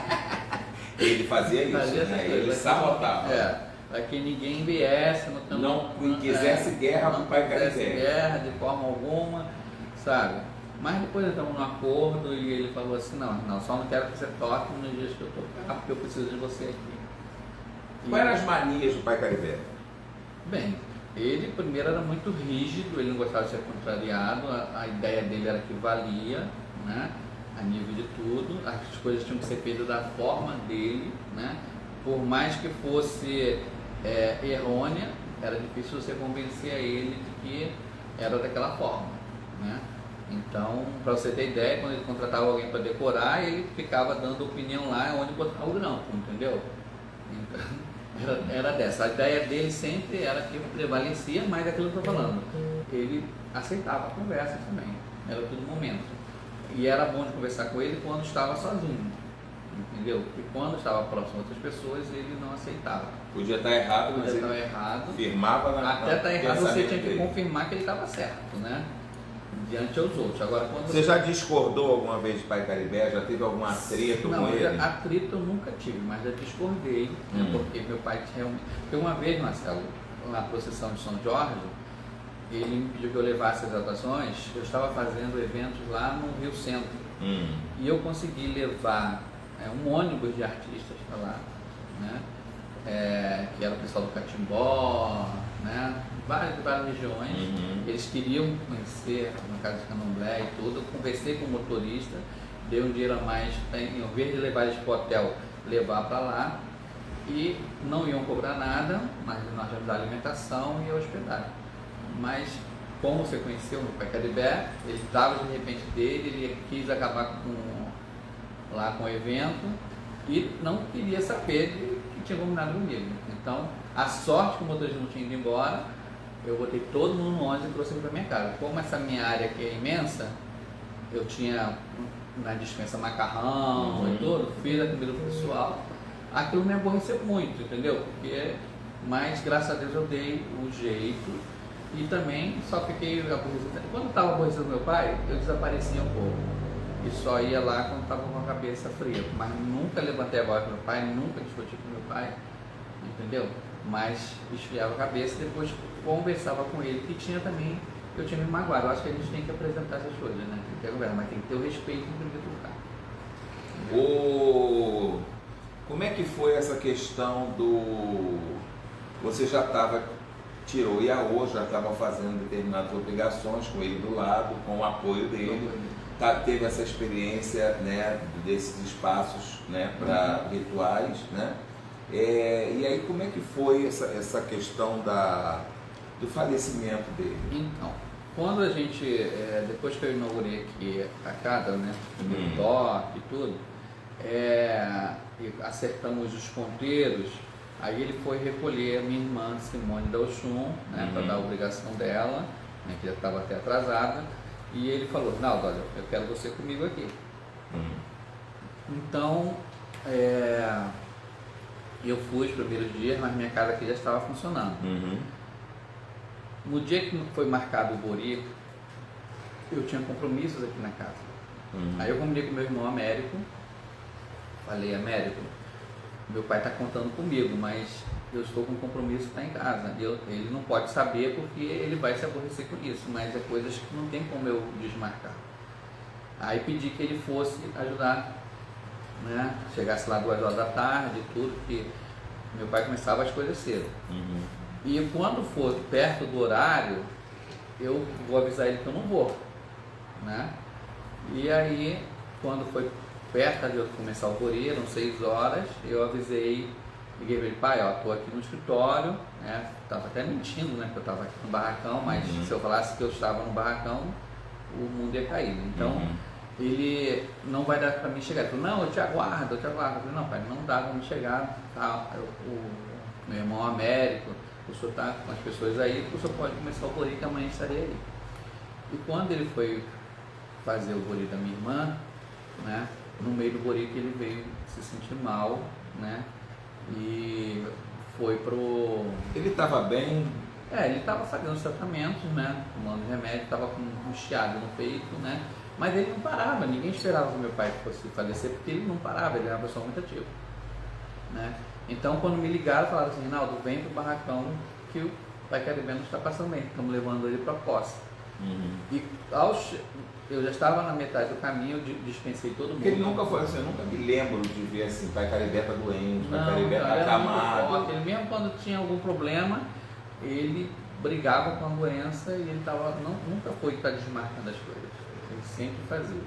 Ele fazia isso, né? Ele sabotava. Para que ninguém viesse no candomblé. Não quisesse guerra com o pai Caribé. Não quisesse guerra de forma alguma, sabe? Mas depois entramos num acordo e ele falou assim, não, só não quero que você toque nos dias que eu tocar, porque eu preciso de você aqui. Quais eram as manias do pai Caribé? Bem, ele primeiro era muito rígido, ele não gostava de ser contrariado, a ideia dele era que valia, né? A nível de tudo, as coisas tinham que ser feitas da forma dele, né? Por mais que fosse errônea, era difícil você convencer a ele de que era daquela forma, né? Então, para você ter ideia, quando ele contratava alguém para decorar, ele ficava dando opinião lá onde botar o grampo, entendeu? Então, era dessa. A ideia dele sempre era que prevalecia, mas aquilo que eu estou falando. Ele aceitava a conversa também, era todo momento. E era bom de conversar com ele quando estava sozinho, entendeu? Porque quando estava próximo a outras pessoas, ele não aceitava. Podia estar errado, mas ele errado. Firmava na até estar errado, você tinha que dele. confirmar que ele estava certo, né? Diante aos outros. Agora, quando você já discordou alguma vez de pai Caribé? Já teve algum atrito com ele? Não, atrito eu nunca tive, mas já discordei, né, porque meu pai realmente... Porque uma vez, Marcelo, na procissão de São Jorge, ele me pediu que eu levasse as atrações, eu estava fazendo eventos lá no Rio Centro, e eu consegui levar um ônibus de artistas para lá, né, que era o pessoal do Catimbó, né, várias regiões. Eles queriam conhecer no caso de candomblé e tudo. Eu conversei com o motorista, dei um dinheiro a mais, em vez de levar eles para o hotel, levar para lá, e não iam cobrar nada, mas nós íamos dar alimentação e hospedagem. Mas como você conheceu o pai Caribé, ele estava de repente dele, ele quis acabar lá com o evento e não queria saber de que tinha combinado comigo. Então, a sorte que o motorista não tinha ido embora, eu botei todo mundo no ônibus e trouxe ele para minha casa. Como essa minha área aqui é imensa, eu tinha na dispensa macarrão e tudo, fiz a comida pro pessoal. Aquilo me aborreceu muito, entendeu? Mas graças a Deus eu dei o jeito e também só fiquei aborrecido. Quando eu estava aborrecido do meu pai, eu desaparecia um pouco. E só ia lá quando estava com a cabeça fria. Mas nunca levantei a voz para meu pai, nunca discuti com meu pai, entendeu? Mas esfriava a cabeça e depois conversava com ele, que tinha também eu tinha me magoado. Eu acho que a gente tem que apresentar essas coisas, né? Tem que ter conversa, mas tem que ter o respeito em primeiro lugar. Como é que foi essa questão do... Você já tirou o Iaô, já estava fazendo determinadas obrigações com ele do lado, com o apoio dele, teve essa experiência, né, desses espaços, né, para rituais, né? E aí como é que foi essa questão do falecimento dele? Então, quando a gente, depois que eu inaugurei aqui a casa, né, primeiro toque e tudo, e acertamos os ponteiros, aí ele foi recolher a minha irmã Simone da Oxum, né, para dar a obrigação dela, né, que já estava até atrasada, e ele falou: Rinaldo, olha, eu quero você comigo aqui. Então, eu fui os primeiros dias, mas minha casa aqui já estava funcionando. No dia que foi marcado o Bori, eu tinha compromissos aqui na casa. Aí eu combinei com meu irmão Américo, falei: Américo, meu pai está contando comigo, mas eu estou com um compromisso para estar em casa. Ele não pode saber porque ele vai se aborrecer com isso, mas é coisas que não tem como eu desmarcar. Aí pedi que ele fosse ajudar, né? Chegasse lá 2 horas da tarde e tudo, porque meu pai começava as coisas cedo. E quando for perto do horário, eu vou avisar ele que eu não vou, né? E aí, quando foi perto de eu começar o Bori, eram 6 horas, eu avisei, liguei para ele: pai, ó, tô aqui no escritório, né? Tava até mentindo, né? Porque eu tava aqui no barracão, mas se eu falasse que eu estava no barracão, o mundo ia cair. Então, ele não vai dar para mim chegar. Ele falou: não, eu te aguardo, eu te aguardo. Eu falei: não, pai, não dá para me chegar, tá? O meu irmão Américo, o senhor está com as pessoas aí, o senhor pode começar o Bori, que amanhã estarei aí. E quando ele foi fazer o Bori da minha irmã, né, no meio do Bori que ele veio se sentir mal, né, e foi pro... Ele estava bem? Ele estava fazendo os tratamentos, né, tomando remédio, estava com um chiado no peito, né, mas ele não parava, ninguém esperava que meu pai fosse falecer, porque ele não parava, ele era uma pessoa muito ativa, né. Então, quando me ligaram, falaram assim: Rinaldo, vem pro barracão que o Pai Caribe não está passando bem, estamos levando ele para a posse. E eu já estava na metade do caminho, eu dispensei todo mundo. Porque ele nunca foi assim, eu nunca me lembro de ver assim: Pai Caribe está doente, Pai Caribe está acamado. Ele mesmo quando tinha algum problema, ele brigava com a doença e ele nunca foi para desmarcando as coisas, ele sempre fazia.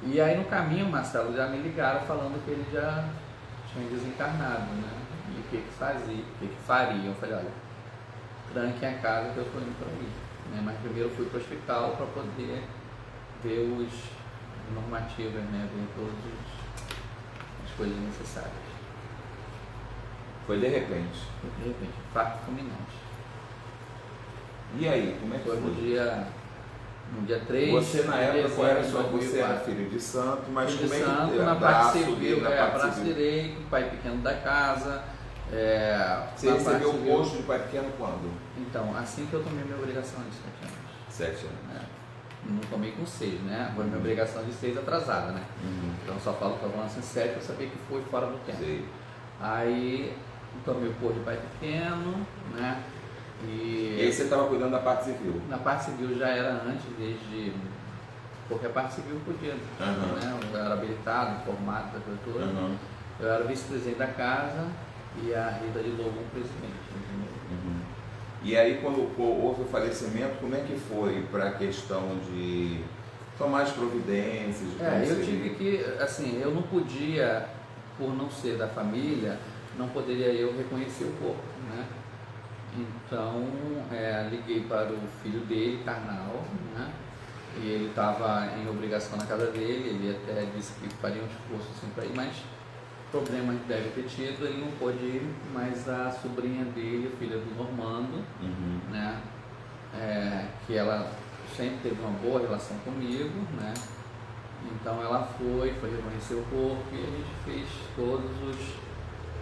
E aí no caminho, Marcelo, já me ligaram falando que ele já tinha desencarnado, né? E o que fazia, o que faria. Eu falei: olha, tranquem a casa que eu estou indo para aí, né? Mas primeiro eu fui para o hospital para poder ver os normativas, né? Ver todas as coisas necessárias. Foi de repente? Foi de repente, infarto fulminante. E aí, como é que foi? No dia 3. Você na época era só você era filho de santo, mas filho como é de santo, que na parte civil, parte civil, direito, pai pequeno da casa. Você recebeu o posto de pai pequeno quando? Então, assim que eu tomei minha obrigação de 7 anos. 7 anos. Não tomei com 6, né? Foi minha obrigação de 6 atrasada, né? Então só falo que eu falando assim 7 para saber que foi fora do tempo. Sei. Aí tomei o posto de pai pequeno, né? E aí você estava cuidando da parte civil? Na parte civil já era antes, porque a parte civil podia, né? Eu era habilitado, formado, da cultura. Eu era vice-presidente da casa e a Rita de Lobo presidente. E aí quando houve o falecimento, como é que foi para a questão de tomar as providências? Eu tive que, assim, eu não podia, por não ser da família, não poderia eu reconhecer o corpo, né? Então, liguei para o filho dele, Karnal, né? E ele estava em obrigação na casa dele, ele até disse que faria um esforço assim para ir, mas problema que deve ter tido, ele não pôde ir, mas a sobrinha dele, filha do Normando, né? Que ela sempre teve uma boa relação comigo, né? Então ela foi reconhecer o corpo e a gente fez todos os...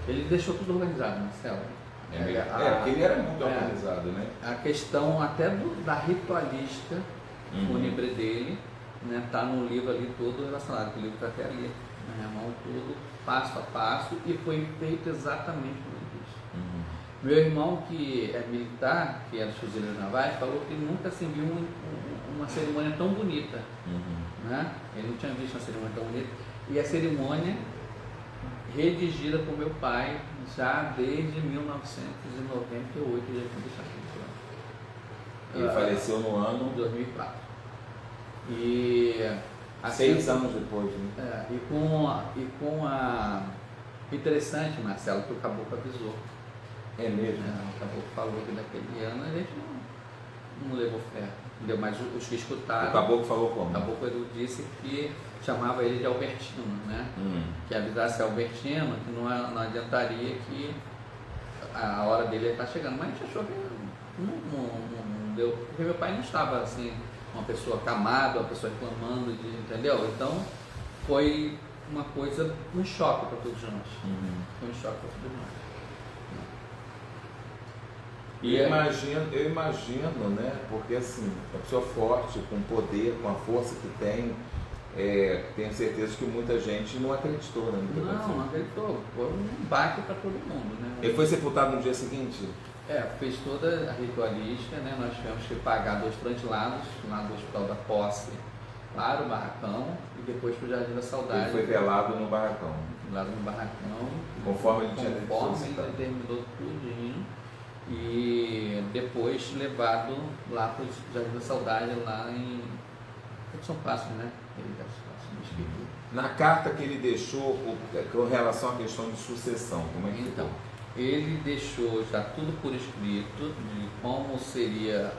Ele deixou tudo organizado, Marcelo. Porque ele era muito organizado, né? A questão até da ritualista fúnebre dele, né, tá no livro ali todo relacionado, o livro está até ali, na minha mão, tudo passo a passo, e foi feito exatamente como ele disse. Meu irmão, que é militar, que é dos Fuzileiros Navais, falou que nunca se viu uma cerimônia tão bonita. Né? Ele não tinha visto uma cerimônia tão bonita. E a cerimônia redigida por meu pai já desde 1998, ele tinha deixado aqui. Ele faleceu no ano 2004. E 6 anos depois, né? Interessante, Marcelo, que o Caboclo avisou. É mesmo? O Caboclo falou que naquele ano a gente não levou fé. Entendeu? Mas os que escutaram. O Caboclo falou como? O Caboclo disse que chamava ele de Albertino, né? Que avisasse Albertino que não adiantaria, que a hora dele está chegando. Mas a gente achou que não deu, porque meu pai não estava assim, uma pessoa acamada, uma pessoa reclamando, entendeu? Então foi uma coisa, um choque para todos nós. Foi um choque para todos nós. E eu imagino, né? Porque assim, uma pessoa forte, com poder, com a força que tem, tenho certeza que muita gente não acreditou, né? Não acreditou. Foi um baque para todo mundo, né? Ele foi sepultado no dia seguinte? Fez toda a ritualística, né? Nós tivemos que pagar 2 translados lá do Hospital da Posse para o barracão e depois para o Jardim da Saudade. Ele foi velado no barracão. Velado no barracão. Conforme ele terminou tudinho. E depois levado lá para o Jardim da Saudade, lá em São Passos, né? Na carta que ele deixou com relação à questão de sucessão, como é que então, ele deixou já tudo por escrito de como seria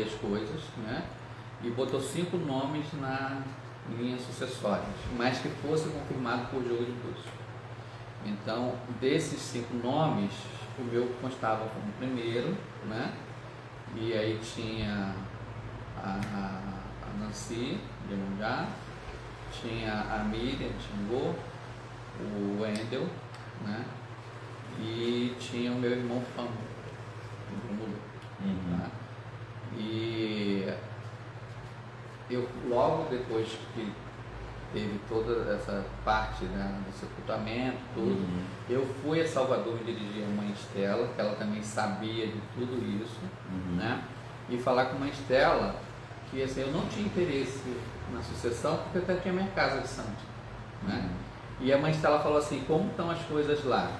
as coisas, né? E botou 5 nomes na linha sucessórias, mas que fosse confirmado por jogo de cruz. Então, desses 5 nomes, o meu constava como primeiro, né? E aí tinha a Nancy de Mungá, tinha a Miriam de Xangô, o Wendel, né? E tinha o meu irmão Famo, do Mulu. Tá? E eu, logo depois que teve toda essa parte, né, do sepultamento, tudo, eu fui a Salvador me dirigir a Mãe Estela, que ela também sabia de tudo isso, né? E falar com a Mãe Estela que assim, eu não tinha interesse na sucessão, porque eu até tinha minha casa de santo, né? E a Mãe Estela falou assim: como estão as coisas lá?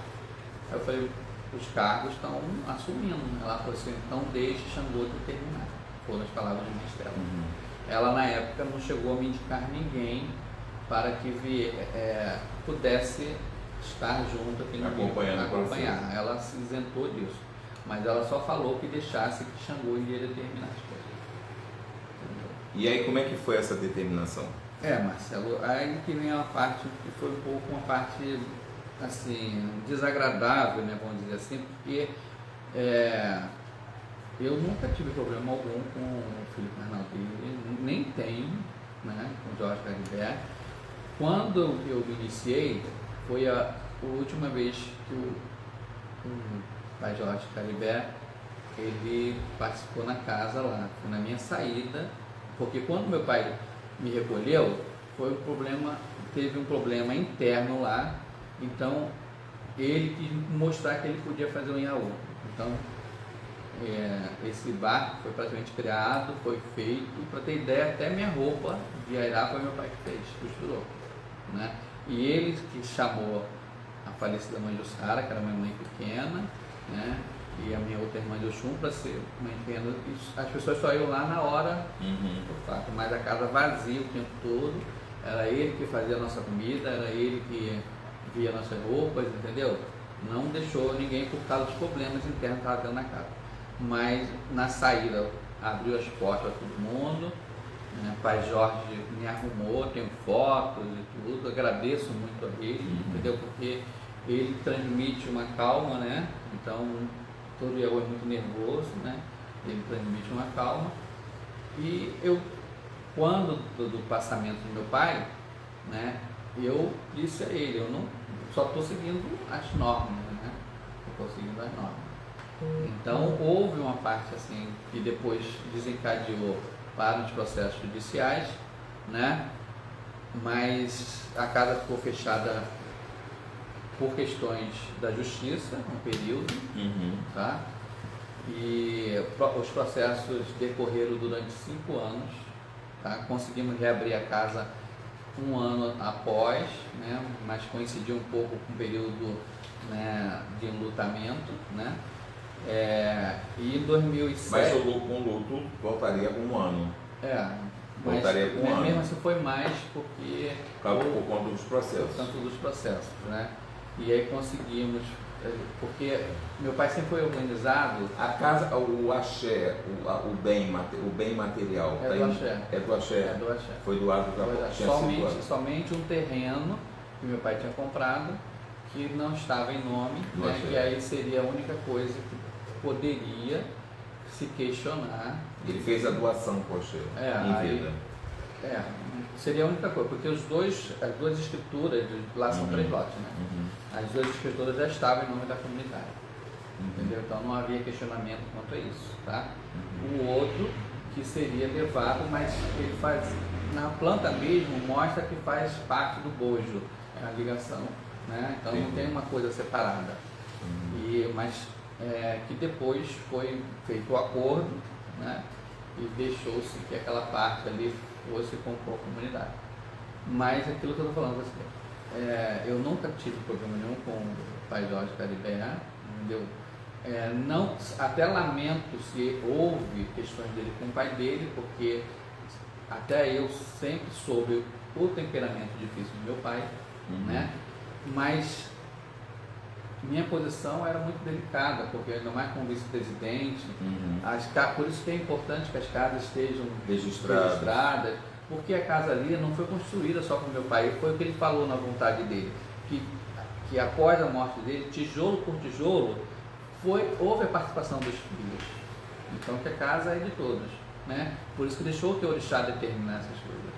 Eu falei: os cargos estão assumindo. Ela falou assim: então deixe Xangô determinar. Foram as palavras de Mãe Estela. Ela na época não chegou a me indicar ninguém para que pudesse estar junto aqui no acompanhar. Ela se isentou disso, mas ela só falou que deixasse que Xangô iria determinar as coisas. E aí como é que foi essa determinação? Marcelo, aí que vem a parte que foi um pouco uma parte assim desagradável, né, vamos dizer assim, porque eu nunca tive problema algum com o Felipe Arnaldo, nem tenho, né, com o Jorge Caribé. Quando eu me iniciei, foi a última vez que o pai Jorge Caribé, ele participou na casa lá, foi na minha saída, porque quando meu pai me recolheu, teve um problema interno lá, então ele quis mostrar que ele podia fazer um Iaú. Então esse barco foi praticamente criado, foi feito, para ter ideia, até minha roupa de Airá foi meu pai que fez, costurou, né? E ele que chamou a falecida mãe Jussara, que era minha mãe pequena, né? E a minha outra irmã de Oxum para ser mãe pequena. As pessoas só iam lá na hora do fato, mas a casa vazia o tempo todo. Era ele que fazia a nossa comida, era ele que via nossas roupas, entendeu? Não deixou ninguém por causa dos problemas internos que estava tendo na casa. Mas na saída abriu as portas para todo mundo, né? Pai Jorge me arrumou, tenho fotos e tudo, agradeço muito a ele, entendeu? Porque ele transmite uma calma, né? Então todo Iaú é muito nervoso, né? Ele transmite uma calma. E eu, quando do passamento do meu pai, né? Eu disse a ele: eu não só estou seguindo as normas, né? Eu estou seguindo as normas. Então houve uma parte assim que depois desencadeou para os processos judiciais, né? Mas a casa ficou fechada por questões da justiça, um período, tá? E os processos decorreram durante 5 anos, tá? Conseguimos reabrir a casa um ano após, né? Mas coincidiu um pouco com o período, né, de enlutamento, né? E em 2007... Mas o luto voltaria com 1 ano. Voltaria com 1 ano. Mesmo assim foi mais porque... Por conta dos processos. Por conta dos processos, né? E aí conseguimos, porque meu pai sempre foi organizado. A casa, o axé, o bem material, É do axé. É do axé. É do axé. Foi doado para somente um terreno que meu pai tinha comprado, que não estava em nome, né? E aí seria a única coisa que poderia se questionar. Ele fez a doação para o axé, em vida. Seria a única coisa, porque as duas escrituras, lá são 3 lotes, né? As 2 escrituras já estavam em nome da comunidade, entendeu? Então não havia questionamento quanto a isso, tá? O outro que seria levado, mas ele faz, na planta mesmo, mostra que faz parte do bojo, a ligação, né? Então não tem uma coisa separada, mas que depois foi feito o acordo, né? E deixou-se que aquela parte ali fosse com a comunidade. Mas aquilo que eu estou falando com você, eu nunca tive problema nenhum com o pai Jorge Caribé, entendeu? Não, até lamento se houve questões dele com o pai dele, porque até eu sempre soube o temperamento difícil do meu pai, né? Mas minha posição era muito delicada, porque ainda mais como vice-presidente, por isso que é importante que as casas estejam registradas, porque a casa ali não foi construída só com meu pai, foi o que ele falou na vontade dele, que após a morte dele, tijolo por tijolo, houve a participação dos filhos, então que a casa é de todos, né? Por isso que deixou que o orixá determinar essas coisas.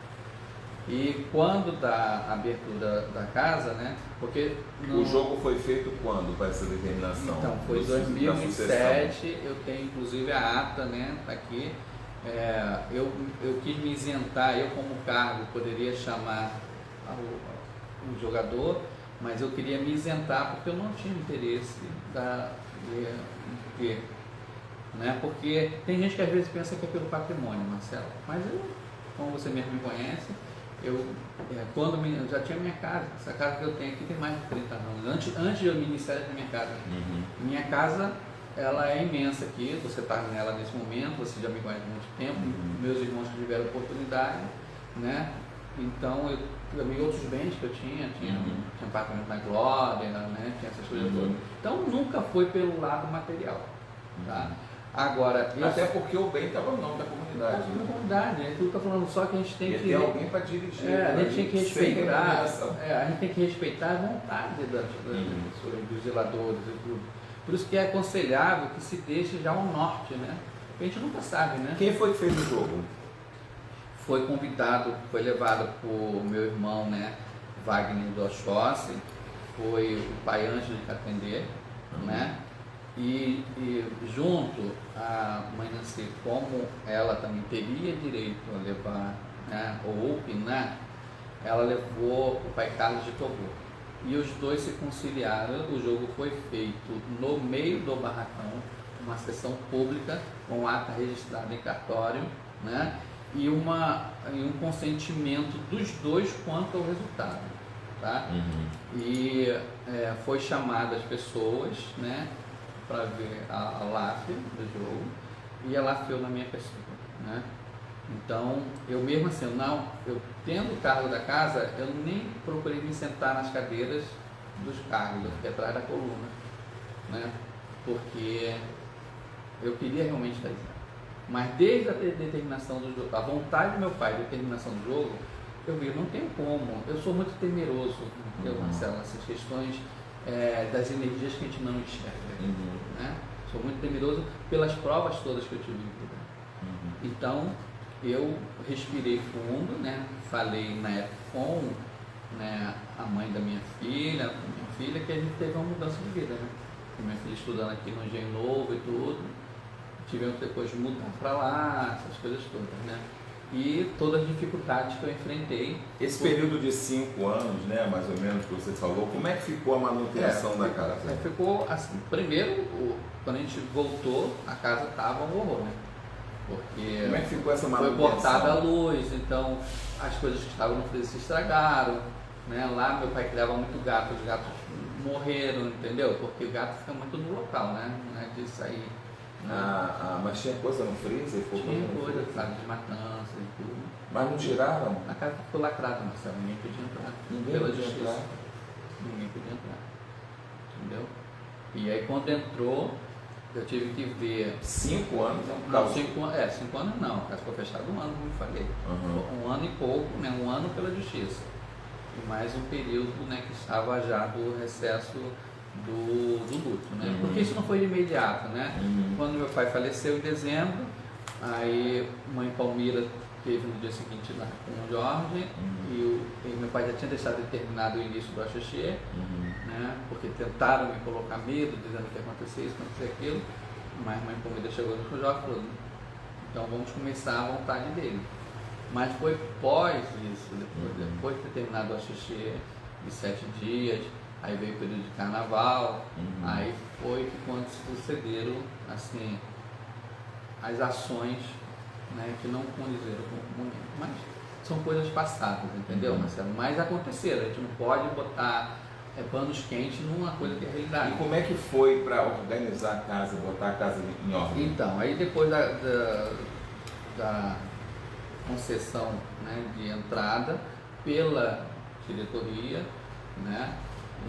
E quando da abertura da casa, né? Porque o jogo foi feito quando para essa determinação? Então, foi em 2007, eu tenho inclusive a ata, né? Tá aqui. Eu quis me isentar, eu como cargo poderia chamar o jogador, mas eu queria me isentar porque eu não tinha interesse de ter, né? Porque tem gente que às vezes pensa que é pelo patrimônio, Marcelo, mas eu, como você mesmo me conhece, quando eu já tinha minha casa, essa casa que eu tenho aqui tem mais de 30 anos, antes de eu me iniciar na minha casa. Minha casa, ela é imensa aqui, você está nela nesse momento, você já me conhece há muito tempo, meus irmãos tiveram oportunidade, né? Então, também outros bens que eu tinha apartamento na Glória, né? Tinha essas coisas todas. Então, nunca foi pelo lado material, tá? Agora, até porque o bem estava no nome da comunidade. Da comunidade, é tudo que eu estou falando, só que a gente tem que ter alguém para dirigir. A gente tem que respeitar, a gente tem que respeitar a vontade dos zeladores e tudo. Por isso que é aconselhável que se deixe já um norte, né? Porque a gente nunca sabe, né? Quem foi que fez o jogo? Foi convidado, foi levado por meu irmão, né? Wagner do Oxóssi, foi o pai Ângelo de Catendê, né? E junto a mãe Nancy, como ela também teria direito a levar, né, ou opinar, ela levou o pai Carlos de Togô. E os dois se conciliaram, o jogo foi feito no meio do barracão, uma sessão pública, com ata registrada em cartório, né, e um consentimento dos dois quanto ao resultado. Tá? E foi chamada as pessoas, né, para ver a LAF do jogo, e ela fez na minha pessoa, né? Então, eu mesmo assim, eu tendo o cargo da casa, eu nem procurei me sentar nas cadeiras dos cargos, eu fiquei atrás da coluna, né? Porque eu queria realmente fazer. Mas desde a determinação do jogo, a vontade do meu pai, a determinação do jogo, eu vi, não tem como, eu sou muito temeroso, entendeu, Marcelo, essas questões das energias que a gente não enxerga, né? Sou muito temeroso pelas provas todas que eu tive em vida. Então, eu respirei fundo, né? Falei na época com, né, a mãe da minha filha, que a gente teve uma mudança de vida, né? Minha filha estudando aqui no Engenho Novo e tudo, tivemos depois de mudar para lá, essas coisas todas, né? e todas as dificuldades que eu enfrentei. Esse período de 5 anos, né, mais ou menos, que você falou, como é que ficou a manutenção da casa? Ficou assim, primeiro, quando a gente voltou, a casa estava um horror, né? Porque como é que ficou essa manutenção? Foi cortada a luz, então as coisas que estavam no freezer se estragaram, né? Lá meu pai criava muito gato, os gatos morreram, entendeu? Porque o gato fica muito no local, né? Não é de sair. Mas tinha coisa no freezer? Tinha coisa, sabe, de matança e tudo. Mas não tiraram? A casa ficou lacrada, Marcelo, ninguém podia entrar. Ninguém podia entrar? Ninguém podia entrar, entendeu? E aí quando entrou, eu tive que ver... 5 anos? Não, 5 anos não, a casa ficou fechada 1 ano, como eu falei. 1 ano e pouco, né? 1 ano pela justiça. E mais um período, né, que estava já do recesso do luto, né? Porque isso não foi de imediato, né? Quando meu pai faleceu em dezembro, aí mãe Palmira teve no dia seguinte lá com o Jorge, e meu pai já tinha deixado determinado o início do axixê, né? Porque tentaram me colocar medo, dizendo que ia acontecer isso, acontecer aquilo, mas mãe Palmira chegou no Jorge e falou, então vamos começar à vontade dele. Mas foi pós isso, depois de ter terminado o axixê de 7 dias, aí veio o período de carnaval, aí foi que quando sucederam assim, as ações, né, que não condizeram com o momento. Mas são coisas passadas, entendeu, Marcelo? Mas aconteceram, a gente não pode botar panos quentes numa coisa que é realidade. E como é que foi para organizar a casa, botar a casa em ordem? Então, aí depois da concessão, né, de entrada pela diretoria, né,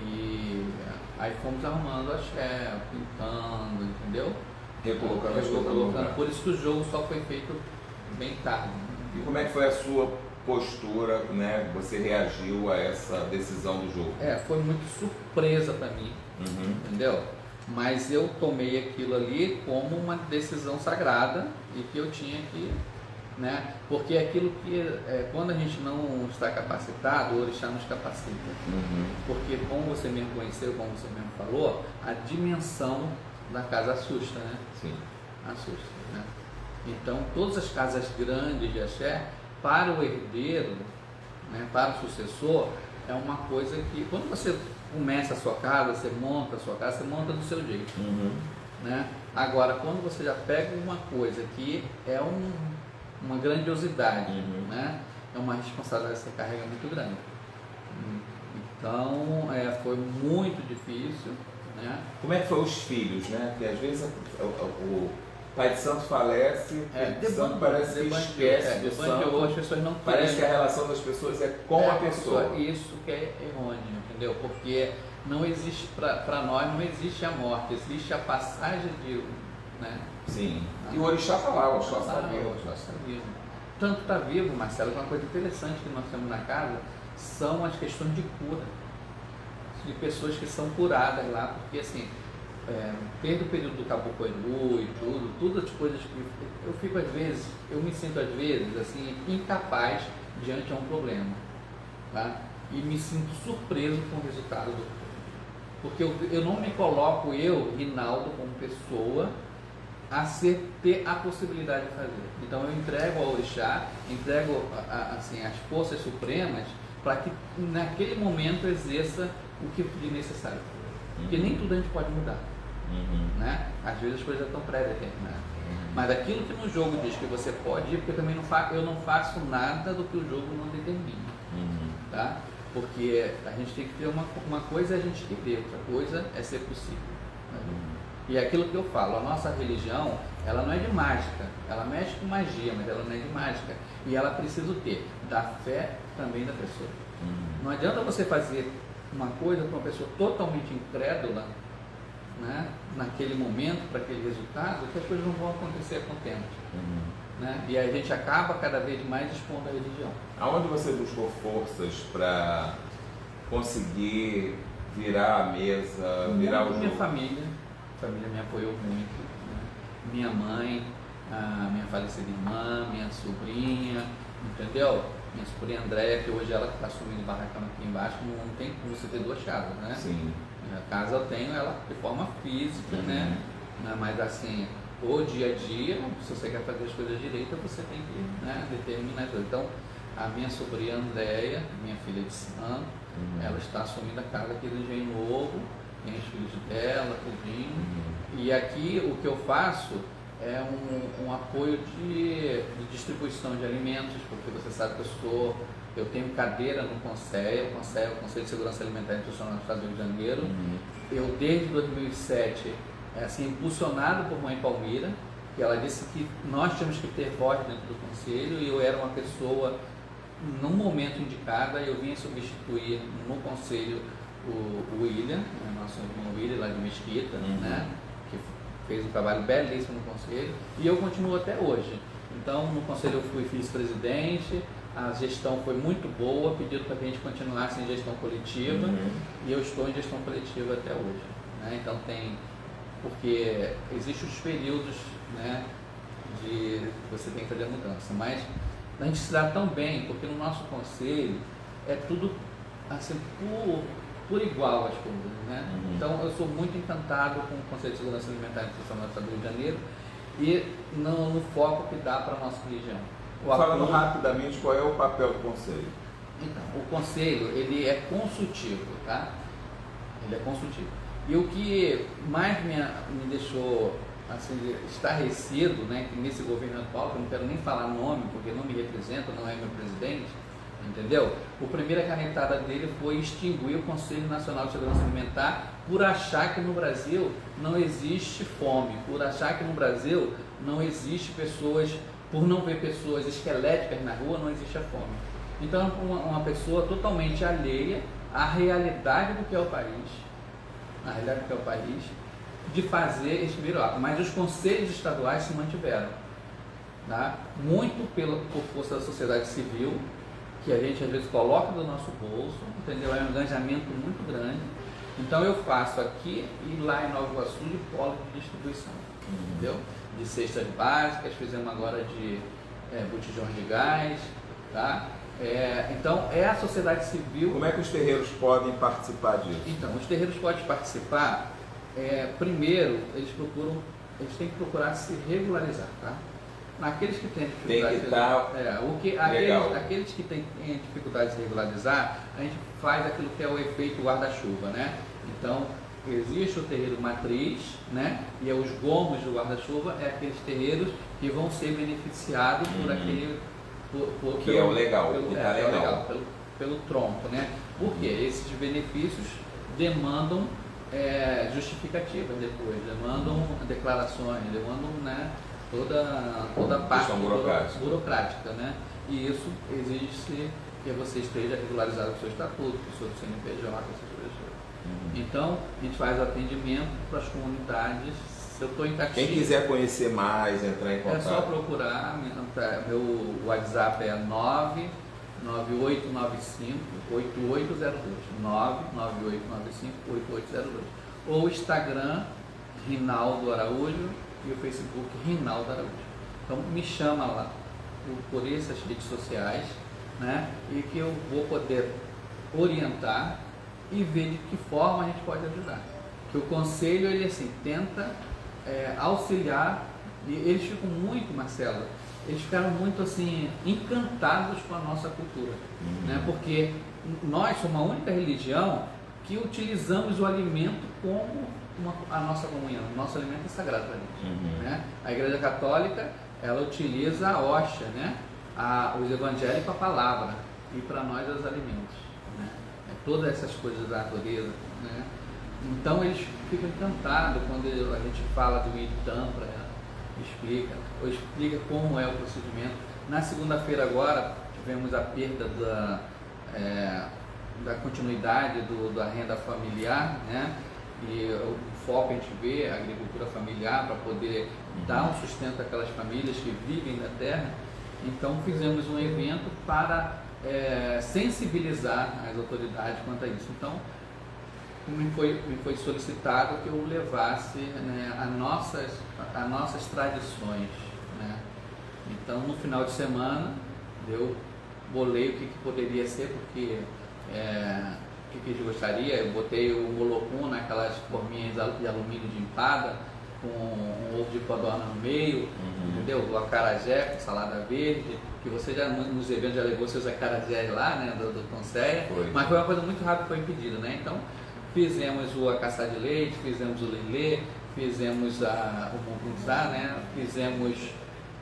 e aí fomos arrumando axé, pintando, entendeu? Recolocando as coisas no lugar. Por isso que o jogo só foi feito bem tarde. E como é que foi a sua postura, né? Você reagiu a essa decisão do jogo? Foi muito surpresa para mim, entendeu? Mas eu tomei aquilo ali como uma decisão sagrada e que eu tinha que, né? Porque é aquilo que, quando a gente não está capacitado, o orixá nos capacita. Porque, como você mesmo conheceu, como você mesmo falou, a dimensão da casa assusta, né? Sim. Assusta, né? Então, todas as casas grandes de axé, para o herdeiro, né, para o sucessor, é uma coisa que, quando você começa a sua casa, você monta a sua casa, você monta do seu jeito. Né? Agora, quando você já pega uma coisa que é uma grandiosidade, né? É uma responsabilidade que você carrega muito grande. Então, foi muito difícil. Né? Como é que foi os filhos, né? Porque às vezes o pai de santo falece, o de santo parece que esquece do santo. As pessoas não parece que a relação das pessoas é com a pessoa. Isso que é errôneo, entendeu? Porque não existe, para nós, não existe a morte, existe a passagem de... Né? Sim. E o orixá está lá, o orixá está vivo. Tanto está vivo, Marcelo, que uma coisa interessante que nós temos na casa são as questões de cura. De pessoas que são curadas lá, porque assim, desde o período do Caboclo e tudo as coisas que eu fico às vezes, eu me sinto às vezes assim, incapaz diante a um problema, tá? E me sinto surpreso com o resultado porque eu não me coloco, Rinaldo, como pessoa, ter a possibilidade de fazer. Então eu entrego ao orixá, entrego assim, as forças supremas, para que naquele momento exerça o que de necessário. Porque nem tudo a gente pode mudar. Né? Às vezes as coisas estão pré-determinadas. Mas aquilo que no jogo diz que você pode ir, porque também eu não faço nada do que o jogo não determina. Tá? Porque a gente tem que ter uma coisa é a gente querer, outra coisa é ser possível. Né? E é aquilo que eu falo, a nossa religião, ela não é de mágica, ela mexe com magia, mas ela não é de mágica. E ela precisa ter da fé também da pessoa. Não adianta você fazer uma coisa para uma pessoa totalmente incrédula, né, naquele momento, para aquele resultado, que as coisas não vão acontecer com o tempo. Né? E a gente acaba cada vez mais expondo a religião. Aonde você buscou forças para conseguir virar a mesa, virar o jogo? Minha família me apoiou muito. Né? Minha mãe, a minha falecida irmã, minha sobrinha, entendeu? Minha sobrinha Andréia, que hoje ela está assumindo o barracão aqui embaixo, não tem como você ter 2 casas, né? Sim. A casa eu tenho ela de forma física, né? Mas assim, o dia a dia, se você quer fazer as coisas direito, você tem que, né, determinar tudo. Então, a minha sobrinha Andréia, minha filha de santo, ela está assumindo a casa aqui do Engenho Novo, tem os filhos dela, tudinho. E aqui o que eu faço é um apoio de distribuição de alimentos, porque você sabe que eu tenho cadeira no Conselho, o Conselho de Segurança Alimentar e Nutricional do Estado do Rio de Janeiro. Eu, desde 2007, assim, impulsionado por Mãe Palmira, que ela disse que nós tínhamos que ter voz dentro do Conselho, e eu era uma pessoa, num momento indicado, eu vim substituir no Conselho o William, nosso irmão William, lá de Mesquita, né, que fez um trabalho belíssimo no Conselho, e eu continuo até hoje. Então, no Conselho eu fui vice-presidente, a gestão foi muito boa, pediram para que a gente continuasse em gestão coletiva, e eu estou em gestão coletiva até hoje. Né? Então porque existem os períodos, né, de você tem que fazer a mudança, mas a gente se dá tão bem, porque no nosso conselho é tudo assim, por igual as coisas, né? Então eu sou muito encantado com o Conselho de Segurança Alimentar e Nutricional do Estado do Rio de Janeiro e no foco que dá para a nossa região. Falando rapidamente, qual é o papel do Conselho? Então, o Conselho, ele é consultivo, tá? Ele é consultivo. E o que mais me deixou assim, estarrecido, né, que nesse governo atual, que eu não quero nem falar nome, porque não me representa, não é meu presidente, entendeu? A primeira canetada dele foi extinguir o Conselho Nacional de Segurança Alimentar por achar que no Brasil não existe fome, por achar que no Brasil não existe pessoas, por não ver pessoas esqueléticas na rua, não existe a fome. Então, uma pessoa totalmente alheia à realidade do que é o país, de fazer esse vira-lata. Mas os conselhos estaduais se mantiveram, tá? Muito por força da sociedade civil, que a gente às vezes coloca do nosso bolso, entendeu? É um engajamento muito grande. Então eu faço aqui e lá em Nova Iguaçu de polo de distribuição, entendeu? De cestas básicas, fizemos agora de botijões de gás, tá? Então é a sociedade civil. Como é que os terreiros podem participar disso? Então, os terreiros podem participar, primeiro, eles têm que procurar se regularizar, tá? Aqueles que têm dificuldade aqueles que têm dificuldade de se regularizar, a gente faz aquilo que é o efeito guarda-chuva, né? Então, existe o terreiro matriz, né? E os gomos do guarda-chuva é aqueles terreiros que vão ser beneficiados por aquele... é o legal, pelo tronco, né? Porque esses benefícios demandam justificativas depois, demandam declarações, demandam, né, toda a parte burocrática, né? E isso exige que você esteja regularizado com o seu estatuto, com o seu CNPJ, com essas coisas. Então, a gente faz atendimento para as comunidades. Eu estou em Caxias. Quem quiser conhecer mais, entrar em contato. É só procurar, meu WhatsApp é 99895-8802, 99895-8802, ou Instagram, Rinaldo Araújo, e o Facebook, Rinaldo Araújo. Então me chama lá por essas redes sociais, né, e que eu vou poder orientar e ver de que forma a gente pode ajudar. Que o conselho, ele assim, tenta auxiliar, e eles ficam muito, Marcelo, eles ficaram muito assim, encantados com a nossa cultura, né? Porque nós somos a única religião que utilizamos o alimento como a nossa comunhão. O nosso alimento é sagrado para a gente, né? A Igreja Católica, ela utiliza a hóstia, né? Os evangélicos a palavra, e para nós os alimentos, né? Todas essas coisas da natureza, né? Então eles ficam encantados quando a gente fala do Itam, ou explica como é o procedimento. Na segunda-feira agora tivemos a perda da continuidade da renda familiar, né? E o foco a gente vê a agricultura familiar para poder dar um sustento àquelas famílias que vivem na terra. Então fizemos um evento para sensibilizar as autoridades quanto a isso. Então me foi solicitado que eu levasse, né, as nossas tradições, né? Então no final de semana eu bolei o que poderia ser, porque o que eu gostaria, eu botei o molocum naquelas forminhas de alumínio de empada, com um ovo de codorna no meio, entendeu? O acarajé com salada verde, que você já nos eventos já levou seus acarajés lá, né, do Conceia, mas foi uma coisa muito rápida, foi impedida, né? Então fizemos o acaçá de leite, fizemos o lelê, fizemos o mungunzá, né? Fizemos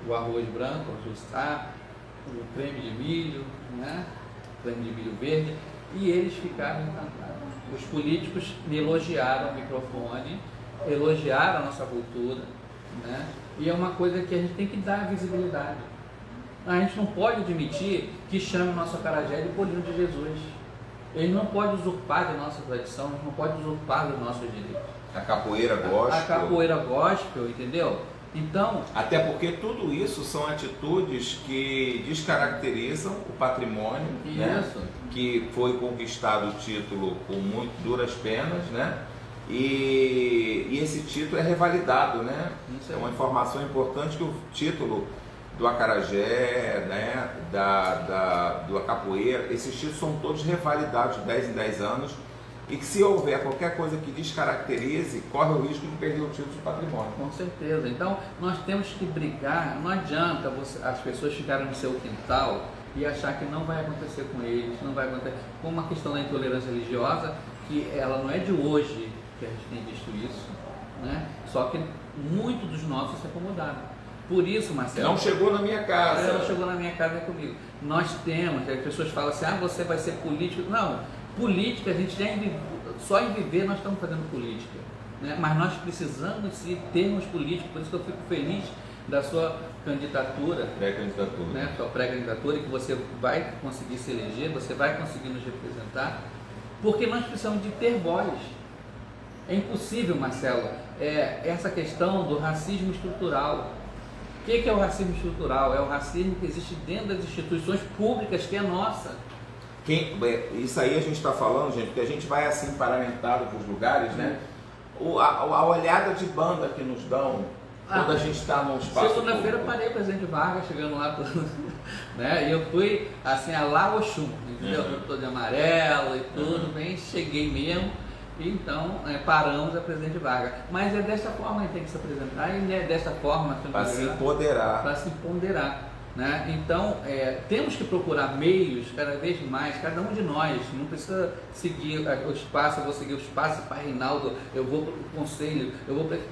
o arroz branco, o juçá, o creme de milho, né? Creme de milho verde, e eles ficaram encantados. Os políticos me elogiaram o microfone, elogiaram a nossa cultura, né? E é uma coisa que a gente tem que dar visibilidade. A gente não pode admitir que chame o nosso acarajé de bolinho de Jesus. Ele não pode usurpar da nossa tradição, não pode usurpar dos nossos direitos. A capoeira gospel. A capoeira gospel, entendeu? Então... Até porque tudo isso são atitudes que descaracterizam o patrimônio, né? Que foi conquistado o título com muito duras penas, né? E esse título é revalidado, né? É uma informação importante que o título do acarajé, né? Da capoeira, esses títulos são todos revalidados de 10 em 10 anos. E que se houver qualquer coisa que descaracterize, corre o risco de perder o título de patrimônio. Com certeza. Então, nós temos que brigar. Não adianta as pessoas ficarem no seu quintal e achar que não vai acontecer com eles, não vai acontecer. Com uma questão da intolerância religiosa, que ela não é de hoje que a gente tem visto isso, né? Só que muitos dos nossos se acomodaram. Por isso, Marcelo... Não chegou na minha casa. Não chegou na minha casa comigo. Nós temos, as pessoas falam assim, você vai ser político. Não. Política, a gente já só em viver nós estamos fazendo política, né? Mas nós precisamos de termos políticos, por isso que eu fico feliz da sua candidatura, pré-candidatura, né? Sua pré-candidatura, que você vai conseguir se eleger, você vai conseguir nos representar, porque nós precisamos de ter voz. É impossível, Marcelo, essa questão do racismo estrutural. O que é o racismo estrutural? É o racismo que existe dentro das instituições públicas, que é nossa. Isso aí a gente está falando, gente, porque a gente vai assim paramentado para os lugares, né? A olhada de banda que nos dão quando a gente está num espaço. Segunda-feira parei Presidente Vargas, chegando lá, né? E eu fui assim, a lá Oxum, entendeu? Todo de amarelo e tudo, bem, cheguei mesmo. E então paramos a Presidente Vargas. Mas é dessa forma que a gente tem que se apresentar e é dessa forma para se empoderar. Para se empoderar. Né? Então, temos que procurar meios cada vez mais, cada um de nós, não precisa seguir o espaço, eu vou seguir o espaço para Reinaldo, eu vou para o conselho,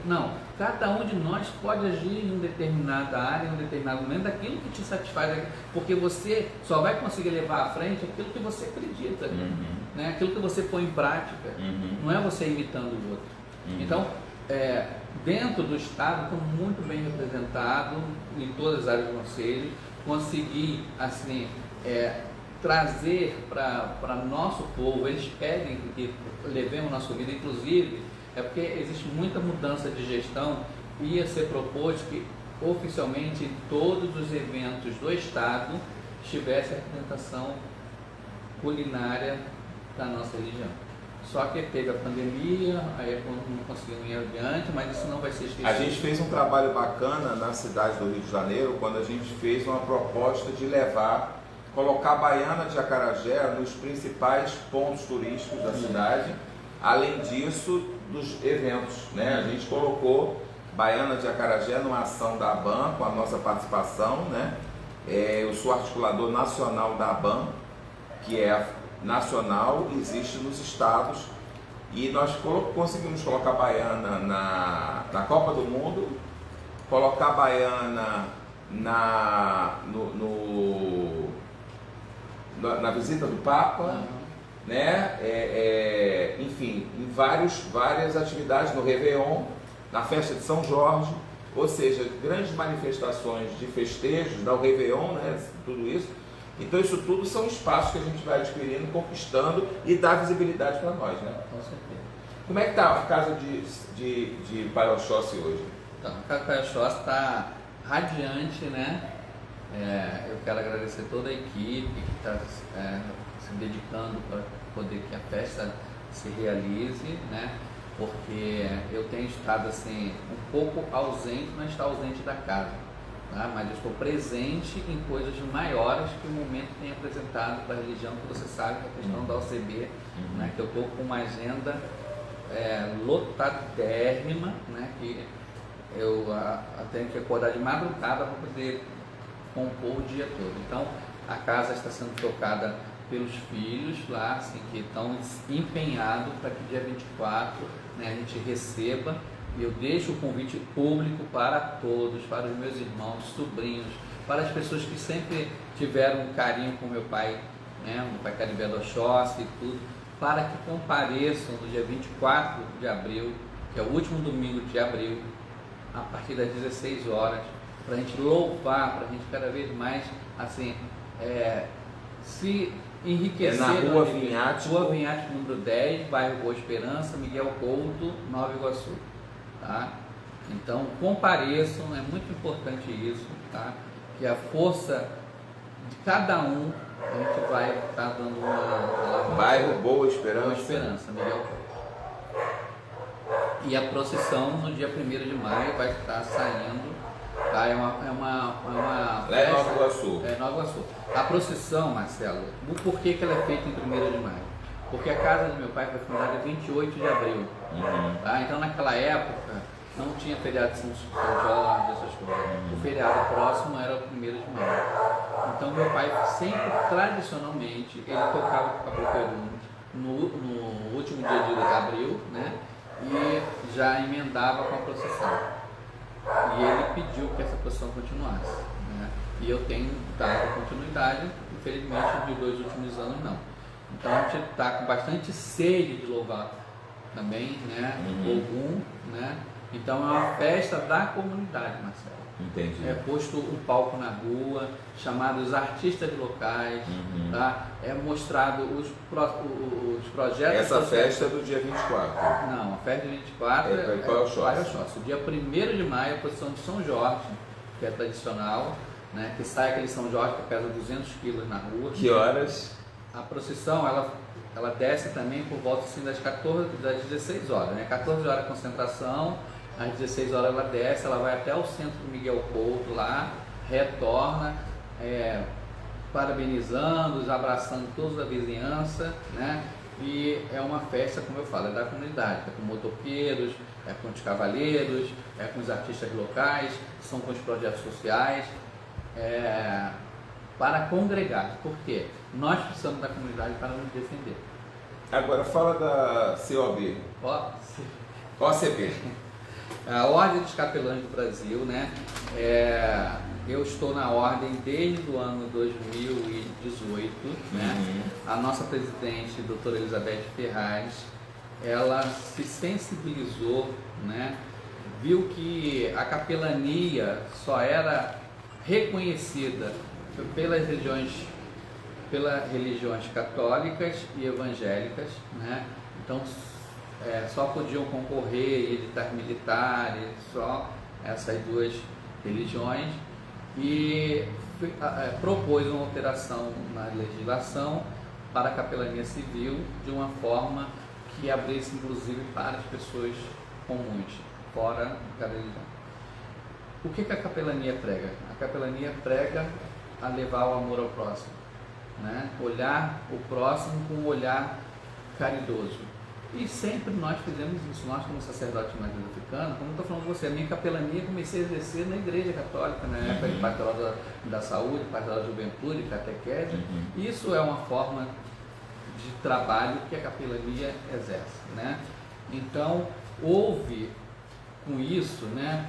não, cada um de nós pode agir em determinada área, em um determinado momento, daquilo que te satisfaz, porque você só vai conseguir levar à frente aquilo que você acredita, né? Aquilo que você põe em prática, não é você imitando o outro. Então, dentro do Estado, estou muito bem representado em todas as áreas do Conselho, consegui assim, trazer para nosso povo, eles pedem que levemos nossa vida, inclusive, porque existe muita mudança de gestão, ia ser proposto que oficialmente todos os eventos do Estado tivesse a representação culinária da nossa região. Só que teve a pandemia, aí não conseguimos ir adiante, mas isso não vai ser esquecido. A gente fez um trabalho bacana na cidade do Rio de Janeiro, quando a gente fez uma proposta de colocar a baiana de acarajé nos principais pontos turísticos da cidade, além disso, dos eventos, né? A gente colocou baiana de acarajé numa ação da ABAN, com a nossa participação, né? Eu sou articulador nacional da ABAN, que é nacional, existe nos estados, e nós conseguimos colocar a baiana na Copa do Mundo, colocar a baiana na visita do Papa, né? Enfim, em várias atividades no Réveillon, na festa de São Jorge, ou seja, grandes manifestações de festejos, da Réveillon, né? Tudo isso. Então isso tudo são espaços que a gente vai adquirindo, conquistando e dá visibilidade para nós, né? Com certeza. Como é que está a casa de Pai Oxóssi hoje? Então, a casa de Pai Oxóssi está radiante, né? Eu quero agradecer toda a equipe que está se dedicando para poder que a festa se realize, né? Porque eu tenho estado assim um pouco ausente, não está ausente da casa. Tá? Mas eu estou presente em coisas maiores que o momento tem apresentado para a religião, que você sabe, que é a questão da OCB, né? Que eu estou com uma agenda lotadérrima, né? Que eu tenho que acordar de madrugada para poder compor o dia todo. Então, a casa está sendo tocada pelos filhos lá, assim, que estão empenhados para que dia 24, né, a gente receba. E eu deixo o convite público para todos, para os meus irmãos, sobrinhos, para as pessoas que sempre tiveram um carinho com meu pai, né, meu pai Caribe do Oxóssi e tudo, para que compareçam no dia 24 de abril, que é o último domingo de abril, a partir das 16 horas, para a gente louvar, para a gente cada vez mais, assim, se enriquecer. Na Rua Vinhate. Rua Vinhate, número 10, bairro Boa Esperança, Miguel Couto, Nova Iguaçu. Tá? Então, compareçam, é muito importante isso, tá? Que a força de cada um, a gente vai estar dando uma bairro Boa Esperança. Boa Esperança, Miguel Couto. E a procissão no dia 1º de maio vai estar saindo, tá? É uma lá em Nova Iguaçu. É Nova Iguaçu. A procissão, Marcelo, o porquê que ela é feita em 1º de maio? Porque a casa do meu pai foi fundada em 28 de abril. Tá? Então, naquela época, não tinha feriado de São Jorge, essas coisas. O feriado próximo era o 1º de maio. Então, meu pai sempre, tradicionalmente, ele tocava com o Caboclo Peru no último dia de abril, né? E já emendava com a procissão. E ele pediu que essa procissão continuasse, né? E eu tenho dado continuidade, infelizmente, nos 2 últimos anos não. Então a gente está com bastante sede de louvar também, né? Ogum, né? Então é uma festa da comunidade, Marcelo. Entendi. É posto um palco na rua, chamados artistas locais, tá? É mostrado os projetos. Essa festa é do dia 24? Não, a festa do 24 é Pai Oxóssi. O dia 1º de maio é a procissão de São Jorge, que é tradicional, né? Que sai aquele São Jorge que pesa 200 quilos na rua. Que horas? A procissão, ela desce também por volta assim, das 16 horas, né? 14 horas a concentração, às 16 horas ela desce, ela vai até o centro do Miguel Couto lá, retorna, parabenizando, abraçando toda a vizinhança, né? E é uma festa, como eu falo, é da comunidade, é com motoqueiros, é com os cavaleiros, é com os artistas locais, são com os projetos sociais, para congregar. Por quê? Nós precisamos da comunidade para nos defender. Agora fala da COB. OCB. A Ordem dos Capelães do Brasil, né? Eu estou na ordem desde o ano 2018, né? A nossa presidente, doutora Elizabeth Ferraz, ela se sensibilizou, né? Viu que a capelania só era reconhecida pelas religiões católicas e evangélicas, né? Então só podiam concorrer militares militares, só essas 2 religiões, e propôs uma alteração na legislação para a capelania civil de uma forma que abrisse inclusive para as pessoas comuns, fora da religião. O que a capelania prega? A capelania prega a levar o amor ao próximo, né? Olhar o próximo com um olhar caridoso. E sempre nós fizemos isso, nós como sacerdote matriz africano, como eu estou falando com você, a minha capelania comecei a exercer na igreja católica, na época de pastoral da saúde, pastoral da juventude, catequese. Isso é uma forma de trabalho que a capelania exerce, né? Então, houve com isso, né,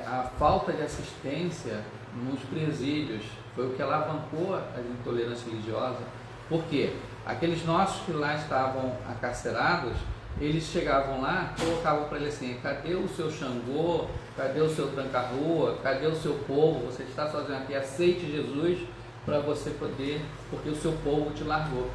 a falta de assistência nos presídios, foi o que alavancou as intolerâncias religiosas. Por quê? Aqueles nossos que lá estavam acarcerados, eles chegavam lá, colocavam para ele assim: cadê o seu Xangô, cadê o seu tranca-rua, cadê o seu povo, você está sozinho aqui, aceite Jesus para você poder, porque o seu povo te largou.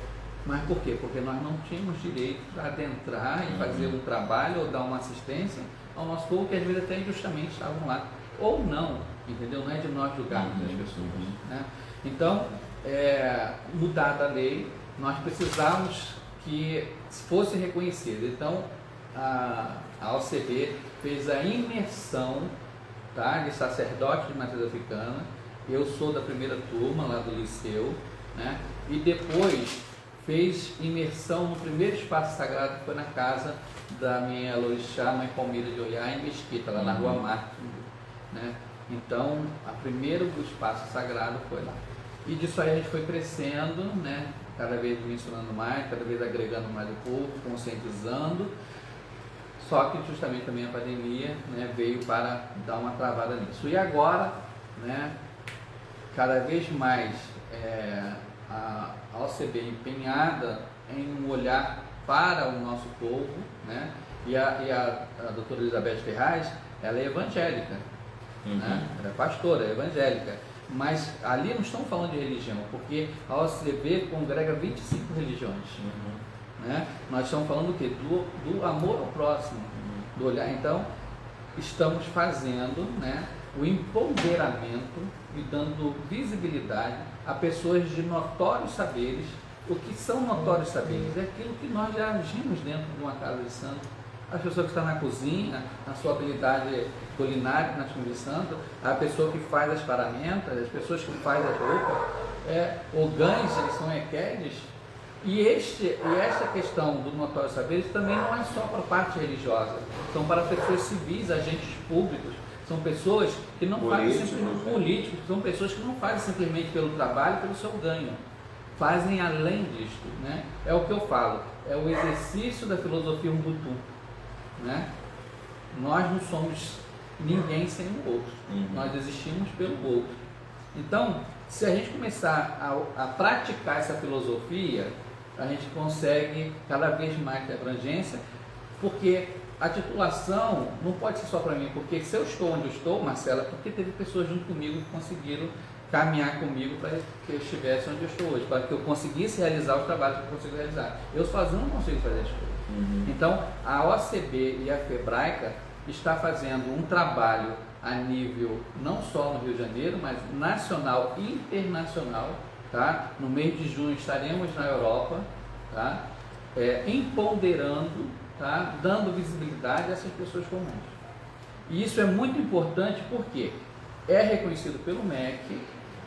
Mas por quê? Porque nós não tínhamos direito de adentrar e fazer um trabalho ou dar uma assistência ao nosso povo, que às vezes até injustamente estavam lá, ou não, entendeu? Não é de nós julgarmos as pessoas, né? Então, mudada a lei, nós precisávamos que fosse reconhecido. Então, a OCB fez a imersão, tá, de sacerdote de matriz africana. Eu sou da primeira turma lá do liceu, né? E depois fez imersão no primeiro espaço sagrado, que foi na casa da minha Elorixá, Mãe Palmira de Oiá, em Mesquita, lá na Rua Marte, né? Então, a primeiro espaço sagrado foi lá. E disso aí a gente foi crescendo, né? Cada vez mencionando mais, cada vez agregando mais o povo, conscientizando. Só que justamente também a pandemia, né, veio para dar uma travada nisso. E agora, né, cada vez mais a OCB empenhada em um olhar para o nosso povo, né? E a doutora Elizabeth Ferraz, ela é evangélica, né? Ela é pastora, é evangélica, mas ali não estamos falando de religião, porque a OCB congrega 25 religiões, né? Nós estamos falando do quê? Do amor ao próximo, do olhar. Então, estamos fazendo, né, o empoderamento e dando visibilidade a pessoas de notórios saberes. O que são notórios saberes? É aquilo que nós já agimos dentro de uma casa de santo. As pessoas que estão na cozinha, na sua habilidade culinária na casa de santo, a pessoa que faz as ferramentas, as pessoas que fazem as roupas, ogãs, eles são equedes. E esta questão do notório saberes também não é só para a parte religiosa, são para pessoas civis, agentes públicos. São pessoas que não fazem simplesmente políticos, são pessoas que não fazem simplesmente pelo trabalho, pelo seu ganho. Fazem além disto, né? É o que eu falo, é o exercício da filosofia Ubuntu, né? Nós não somos ninguém sem o outro, nós existimos pelo outro. Então, se a gente começar a praticar essa filosofia, a gente consegue cada vez mais ter abrangência, porque a titulação não pode ser só para mim, porque se eu estou onde eu estou, Marcela, porque teve pessoas junto comigo que conseguiram caminhar comigo para que eu estivesse onde eu estou hoje, para que eu conseguisse realizar os trabalhos que eu consigo realizar. Eu sozinho não consigo fazer as coisas. Então, a OCB e a Febraica está fazendo um trabalho a nível não só no Rio de Janeiro, mas nacional e internacional, tá? No mês de junho estaremos na Europa, tá? Empoderando, tá? Dando visibilidade a essas pessoas comuns. E isso é muito importante porque é reconhecido pelo MEC,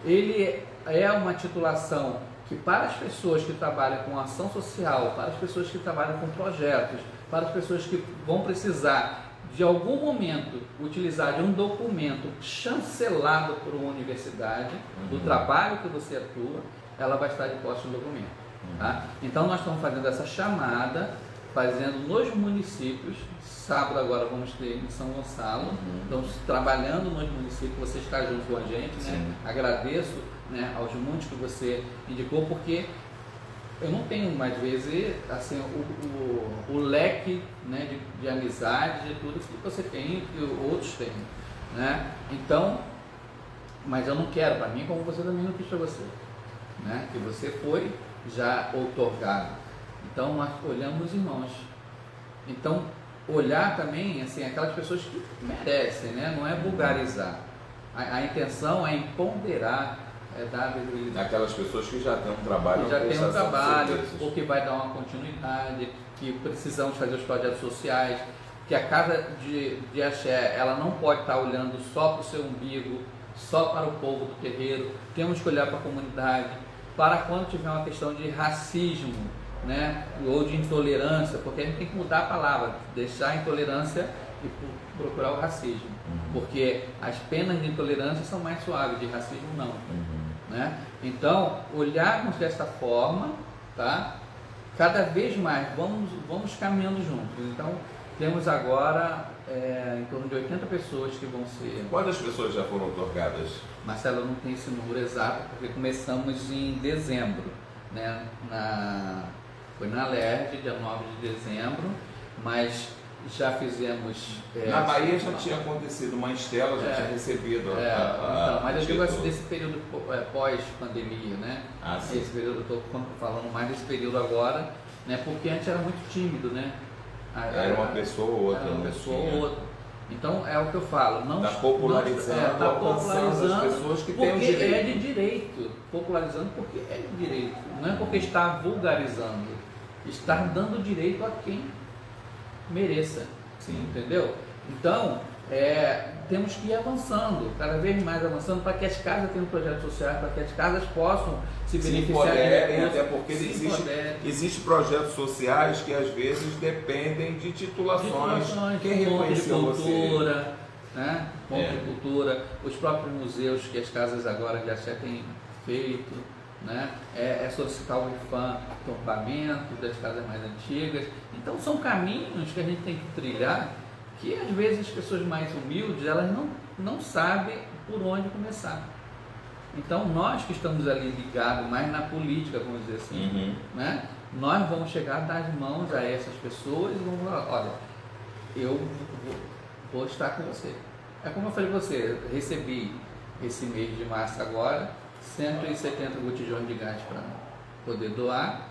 ele é uma titulação que para as pessoas que trabalham com ação social, para as pessoas que trabalham com projetos, para as pessoas que vão precisar de algum momento utilizar de um documento chancelado por uma universidade, do trabalho que você atua, ela vai estar de posse no documento. Tá? Então nós estamos fazendo essa chamada, fazendo nos municípios. Sábado agora vamos ter em São Gonçalo, estamos trabalhando nos municípios, você está junto com a gente, né? Agradeço, né, aos muitos que você indicou, porque eu não tenho mais vezes assim, o leque, né, de amizade, de tudo que você tem, que outros têm, né? Então, mas eu não quero para mim, como você também não quis para você, né? Que você foi já outorgado. Então nós olhamos os irmãos. Então olhar também assim aquelas pessoas que merecem, né? Não é vulgarizar. A intenção é empoderar, dar visibilidade. Aquelas pessoas que já têm um trabalho, que já tem um trabalho, ou que vai dar uma continuidade, que precisamos fazer os projetos sociais, que a casa de axé, ela não pode estar olhando só para o seu umbigo, só para o povo do terreiro, temos que olhar para a comunidade, para quando tiver uma questão de racismo, né, ou de intolerância, porque a gente tem que mudar a palavra, deixar a intolerância e procurar o racismo, porque as penas de intolerância são mais suaves, de racismo não. Né? Então, olharmos dessa forma, tá? Cada vez mais vamos caminhando juntos. Então, temos agora em torno de 80 pessoas que vão ser... Quantas pessoas já foram otorgadas? Marcelo, eu não tenho esse número exato, porque começamos em dezembro, né? Foi na LERJ, dia 9 de dezembro, mas já fizemos... na Bahia já tinha acontecido, uma Estela já tinha recebido então, mas eu digo assim, desse período pós-pandemia, né? Sim. Esse período, eu estou falando mais desse período agora, né? Porque antes era muito tímido, né? Era uma pessoa ou outra. Era uma pessoa ou outra. Então é o que eu falo, não está popularizando, alcançando as pessoas que têm o direito. Porque é de direito, popularizando porque é de direito, não é porque está vulgarizando, está dando direito a quem mereça, entendeu? Então, temos que ir avançando, cada vez mais avançando, para que as casas tenham projetos sociais, para que as casas possam se beneficiar de recursos, até porque existem projetos sociais que às vezes dependem de titulações. Quem reconheceu cultura, né? Ponto de cultura, os próprios museus que as casas agora já têm feito, né? Solicitar o IFAM, tombamento das casas mais antigas. Então são caminhos que a gente tem que trilhar, que às vezes as pessoas mais humildes, elas não sabem por onde começar. Então nós que estamos ali ligados mais na política, vamos dizer assim, né? Nós vamos chegar, dar as mãos a essas pessoas e vamos falar, olha, eu vou estar com você. É como eu falei para você, eu recebi esse mês de março agora 170 botijões de gás para poder doar.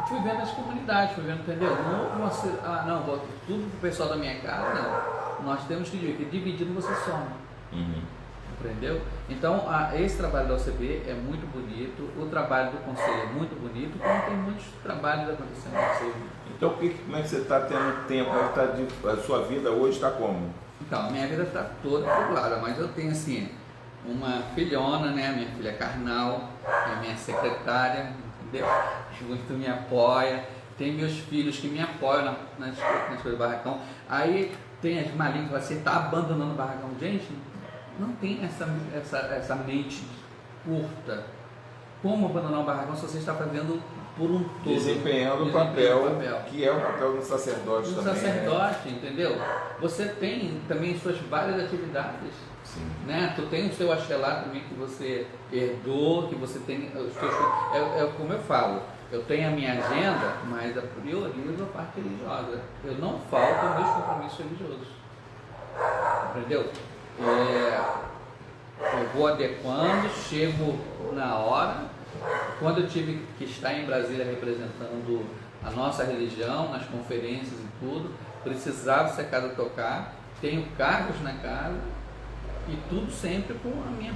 Fui vendo as comunidades, fui vendo, entendeu? Não, vou tudo pro pessoal da minha casa, não. Nós temos que dividir, porque dividindo você soma. Entendeu? Então, esse trabalho da OCB é muito bonito, o trabalho do Conselho é muito bonito, como tem muitos trabalhos acontecendo no Conselho. Então, como é que você está tendo tempo? A sua vida hoje está como? Então, a minha vida está toda poblada, mas eu tenho assim, uma filhona, né? Minha filha carnal, é minha secretária, entendeu? Que muito me apoia. Tem meus filhos que me apoiam nas coisas do barracão. Aí tem as malinhas que você está abandonando o barracão. Gente, não tem essa mente curta. Como abandonar o barracão se você está fazendo por um todo? Desempenhando o papel, que é o papel do sacerdote também. Do sacerdote, entendeu? Você tem também suas várias atividades. Sim. Né? Tu tem o seu axelá também que você herdou, que você tem os teus... como eu falo, eu tenho a minha agenda, mas eu priorizo a parte religiosa. Eu não falto aos meus compromissos religiosos. Entendeu? Eu vou adequando, chego na hora. Quando eu tive que estar em Brasília representando a nossa religião, nas conferências e tudo, precisava ser a casa tocar, tenho cargos na casa, e tudo sempre com a minha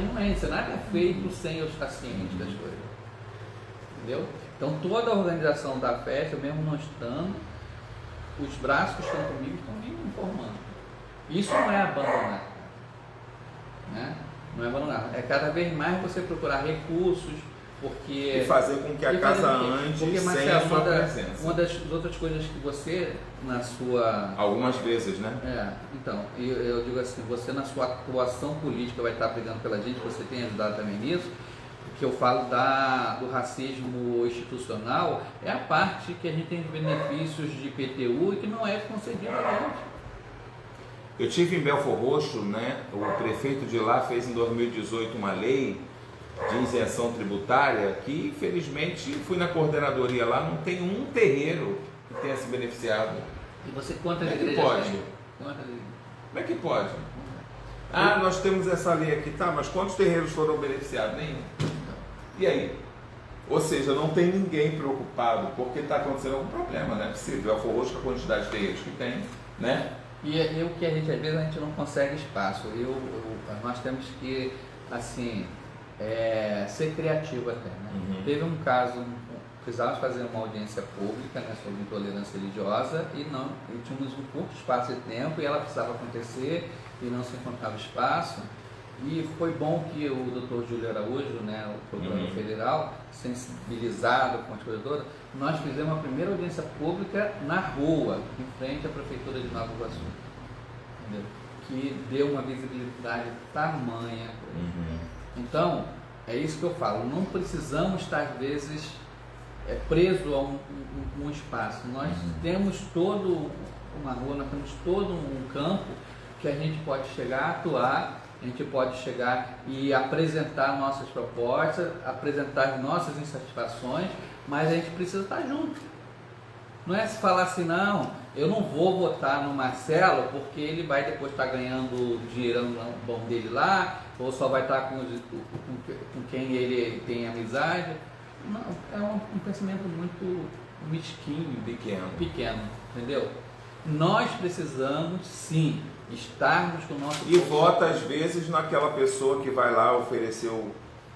anuência. Nada é feito sem eu estar ciente das coisas. Entendeu? Então toda a organização da festa, mesmo não estando, os braços que estão comigo estão me informando. Isso não é abandonar. Né? Não é abandonar. É cada vez mais você procurar recursos, porque... E fazer com que a casa ande sem a sua presença. Uma das outras coisas que você, na sua... Algumas vezes, né? Então, eu digo assim, você na sua atuação política vai estar brigando pela gente, você tem ajudado também nisso, que eu falo do racismo institucional, é a parte que a gente tem de benefícios de IPTU e que não é concedida a gente. Eu tive em Belford Roxo, né? O prefeito de lá fez em 2018 uma lei de isenção tributária que, infelizmente, fui na coordenadoria lá, não tem um terreiro que tenha se beneficiado. E você quantas igrejas tem? Como é que pode? Nós temos essa lei aqui, tá, mas quantos terreiros foram beneficiados? Nenhum. E aí? Ou seja, não tem ninguém preocupado porque está acontecendo algum problema, não é possível. Belford Roxo, com a quantidade de terreiros que tem, né? E o que às vezes a gente não consegue espaço. Nós temos que, assim, ser criativo até, né? Teve um caso, precisávamos fazer uma audiência pública, né, sobre intolerância religiosa e tínhamos um curto espaço de tempo e ela precisava acontecer e não se encontrava espaço. E foi bom que o Dr. Júlio Araújo, né, o programa federal, sensibilizado com as coisas todas, nós fizemos a primeira audiência pública na rua, em frente à Prefeitura de Nova Iguaçu, entendeu? Que deu uma visibilidade tamanha. Então, é isso que eu falo, não precisamos estar, às vezes, preso a um espaço. Nós temos todo uma rua, nós temos todo um campo que a gente pode chegar, atuar, a gente pode chegar e apresentar nossas propostas, apresentar nossas insatisfações, mas a gente precisa estar junto. Não é se falar assim, não, eu não vou votar no Marcelo porque ele vai depois estar ganhando dinheiro bom dele lá, ou só vai estar com quem ele tem amizade. Não, é um pensamento muito mesquinho, pequeno, entendeu? Nós precisamos, sim, estarmos com o nosso... E vota, às vezes, naquela pessoa que vai lá oferecer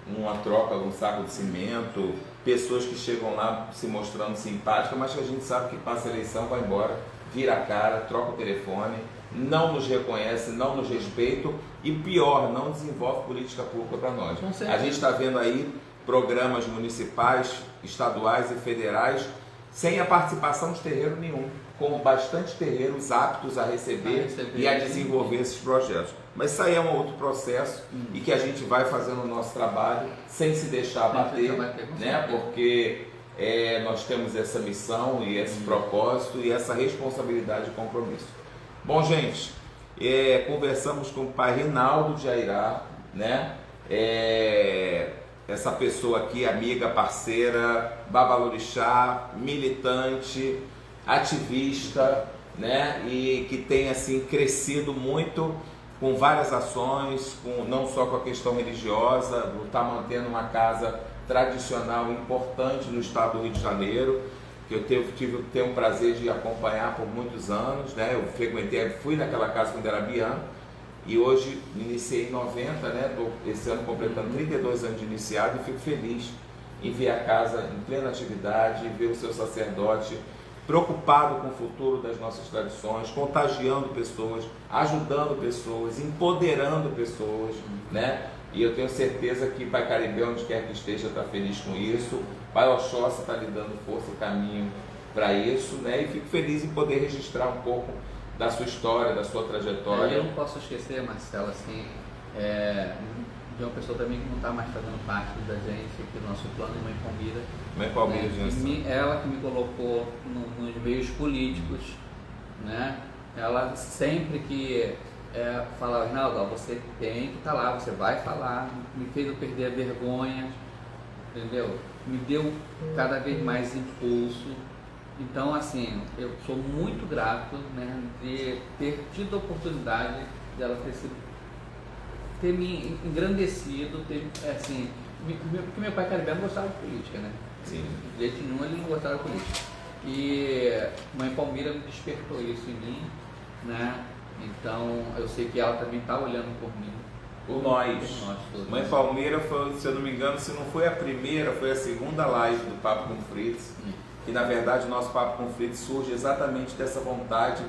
uma troca, um saco de cimento, pessoas que chegam lá se mostrando simpáticas, mas que a gente sabe que passa a eleição, vai embora, vira a cara, troca o telefone, não nos reconhecem, não nos respeitam e pior, não desenvolve política pública para nós. A gente está vendo aí programas municipais, estaduais e federais sem a participação de terreiro nenhum, com bastante terreiros aptos a receber e a desenvolver esses projetos. Mas isso aí é um outro processo e que a gente vai fazendo o nosso trabalho sem se deixar abater, né? Porque nós temos essa missão e esse propósito e essa responsabilidade e compromisso. Bom, gente, conversamos com o pai Rinaldo de Airá, né? Essa pessoa aqui, amiga, parceira, babalorixá, militante, ativista, né? E que tem assim crescido muito com várias ações, não só com a questão religiosa, está mantendo uma casa tradicional importante no estado do Rio de Janeiro, que eu tenho o prazer de acompanhar por muitos anos, né? Eu fui naquela casa quando era Bian, e hoje iniciei em 90, né? Estou esse ano completando 32 anos de iniciado e fico feliz em ver a casa em plena atividade, ver o seu sacerdote preocupado com o futuro das nossas tradições, contagiando pessoas, ajudando pessoas, empoderando pessoas, né? E eu tenho certeza que Pai Caribe, onde quer que esteja, está feliz com isso. Pai Oxóssi está lhe dando força e caminho para isso, né? E fico feliz em poder registrar um pouco da sua história, da sua trajetória. Eu não posso esquecer, Marcelo, assim, de uma pessoa também que não está mais fazendo parte da gente, que o nosso plano é Mãe Palmira. Mãe Palmira, gente. Ela que me colocou nos meios políticos, né? Ela sempre que fala, Rinaldo, você tem que estar lá, você vai falar, me fez eu perder a vergonha, entendeu? Me deu cada vez mais impulso. Então, assim, eu sou muito grato, né, de ter tido a oportunidade dela ter me engrandecido, assim, porque meu pai Caribe não gostava de política, né? Sim. De jeito nenhum ele não gostava de política. E Mãe Palmira me despertou isso em mim, né? Então, eu sei que ela também está olhando por mim. Por nós todos. Mãe Palmira foi, se eu não me engano, se não foi a primeira, foi a segunda live do Papo com Fritz. Que na verdade o nosso Papo com Fritz surge exatamente dessa vontade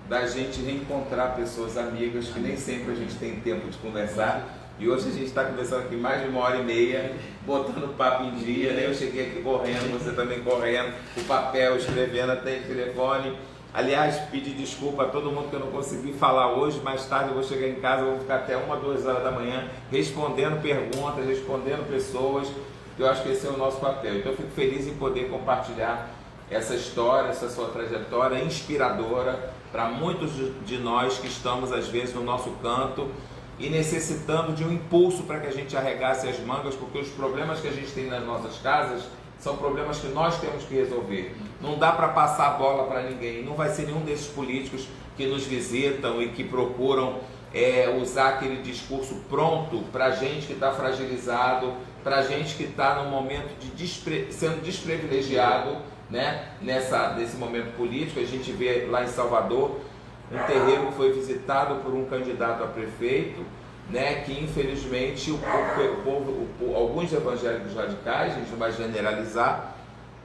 da gente reencontrar pessoas amigas que nem sempre a gente tem tempo de conversar. E hoje a gente está conversando aqui mais de 1h30, botando o papo em dia, né? Eu cheguei aqui correndo, você também correndo, o papel, escrevendo até o telefone. Aliás, pedir desculpa a todo mundo que eu não consegui falar hoje, mais tarde eu vou chegar em casa, eu vou ficar até 1, 2 horas da manhã respondendo perguntas, respondendo pessoas. Eu acho que esse é o nosso papel. Então eu fico feliz em poder compartilhar essa história, essa sua trajetória inspiradora para muitos de nós que estamos às vezes no nosso canto e necessitando de um impulso para que a gente arregace as mangas, porque os problemas que a gente tem nas nossas casas são problemas que nós temos que resolver. Não dá para passar a bola para ninguém. Não vai ser nenhum desses políticos que nos visitam e que procuram usar aquele discurso pronto para gente que está fragilizado, para gente que está num momento de sendo desprivilegiado, né? Nesse momento político. A gente vê lá em Salvador um terreiro que foi visitado por um candidato a prefeito, né? Que infelizmente alguns evangélicos radicais, a gente não vai generalizar,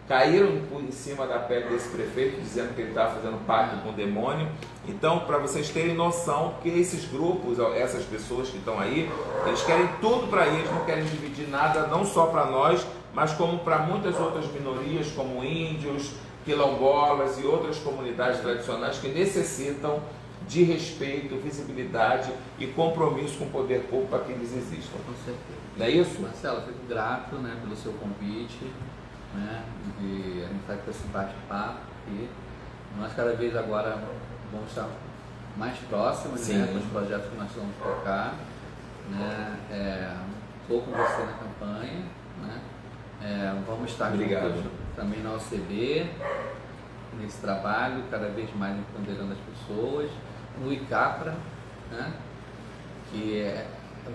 caíram em cima da pele desse prefeito, dizendo que ele estava fazendo pacto com o demônio. Então, para vocês terem noção que esses grupos, essas pessoas que estão aí, eles querem tudo para eles, não querem dividir nada, não só para nós, mas como para muitas outras minorias, como índios, quilombolas e outras comunidades tradicionais que necessitam de respeito, visibilidade e compromisso com o poder público para que eles existam. Com certeza. Não é isso? Marcelo, eu fico grato, né, pelo seu convite, né, de a gente estar com esse bate-papo aqui. Nós cada vez agora vamos estar mais próximos, né, com os projetos que nós vamos tocar, né. Estou com você na campanha, né. Vamos estar juntos também na OCB, nesse trabalho, cada vez mais empoderando as pessoas, no ICAPRA, né, que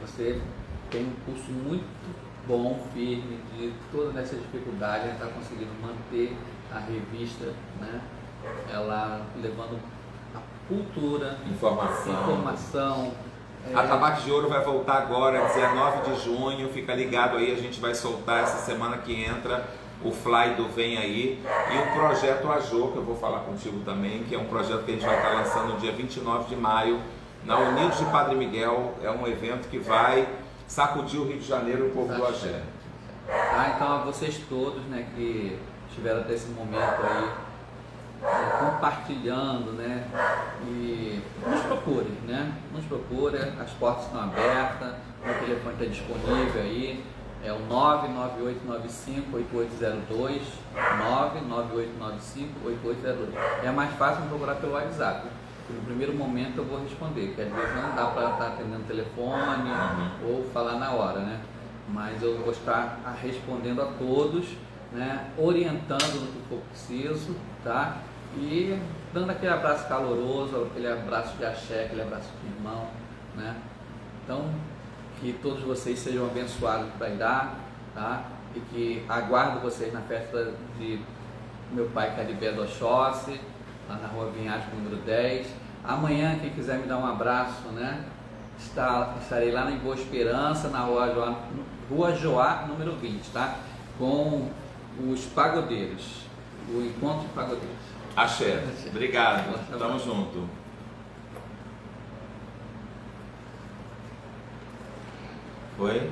você tem um curso muito bom, firme, de toda essa dificuldade, a gente está conseguindo manter a revista, né, ela levando a cultura, informação. A Tabaco de Ouro vai voltar agora, 19 de junho, fica ligado aí, a gente vai soltar essa semana que entra o Fly do Vem Aí e o Projeto Ajô, que eu vou falar contigo também, que é um projeto que a gente vai estar lançando no dia 29 de maio, na Unidos de Padre Miguel. É um evento que vai sacudir o Rio de Janeiro e o povo do Axé. Então a vocês todos, né, que estiveram até esse momento aí, compartilhando, né, e nos procure, né, nos procure, as portas estão abertas, o telefone está disponível aí, é o 99895-8802, 99895-8802. É mais fácil me procurar pelo WhatsApp. No primeiro momento eu vou responder, que às vezes não dá para estar atendendo o telefone ou falar na hora, né? Mas eu vou estar respondendo a todos, né? Orientando no que for preciso, tá? E dando aquele abraço caloroso, aquele abraço de axé, aquele abraço de irmão, né? Então, que todos vocês sejam abençoados para Irá, tá? E que aguardo vocês na festa de meu pai Caribé do Oxóssi, lá na Rua Vinhasco, número 10. Amanhã, quem quiser me dar um abraço, né? Estarei lá em Boa Esperança, na Rua Joá, número 20, tá? Com os pagodeiros, o encontro de pagodeiros. Axé. Obrigado. Tamo junto. Foi?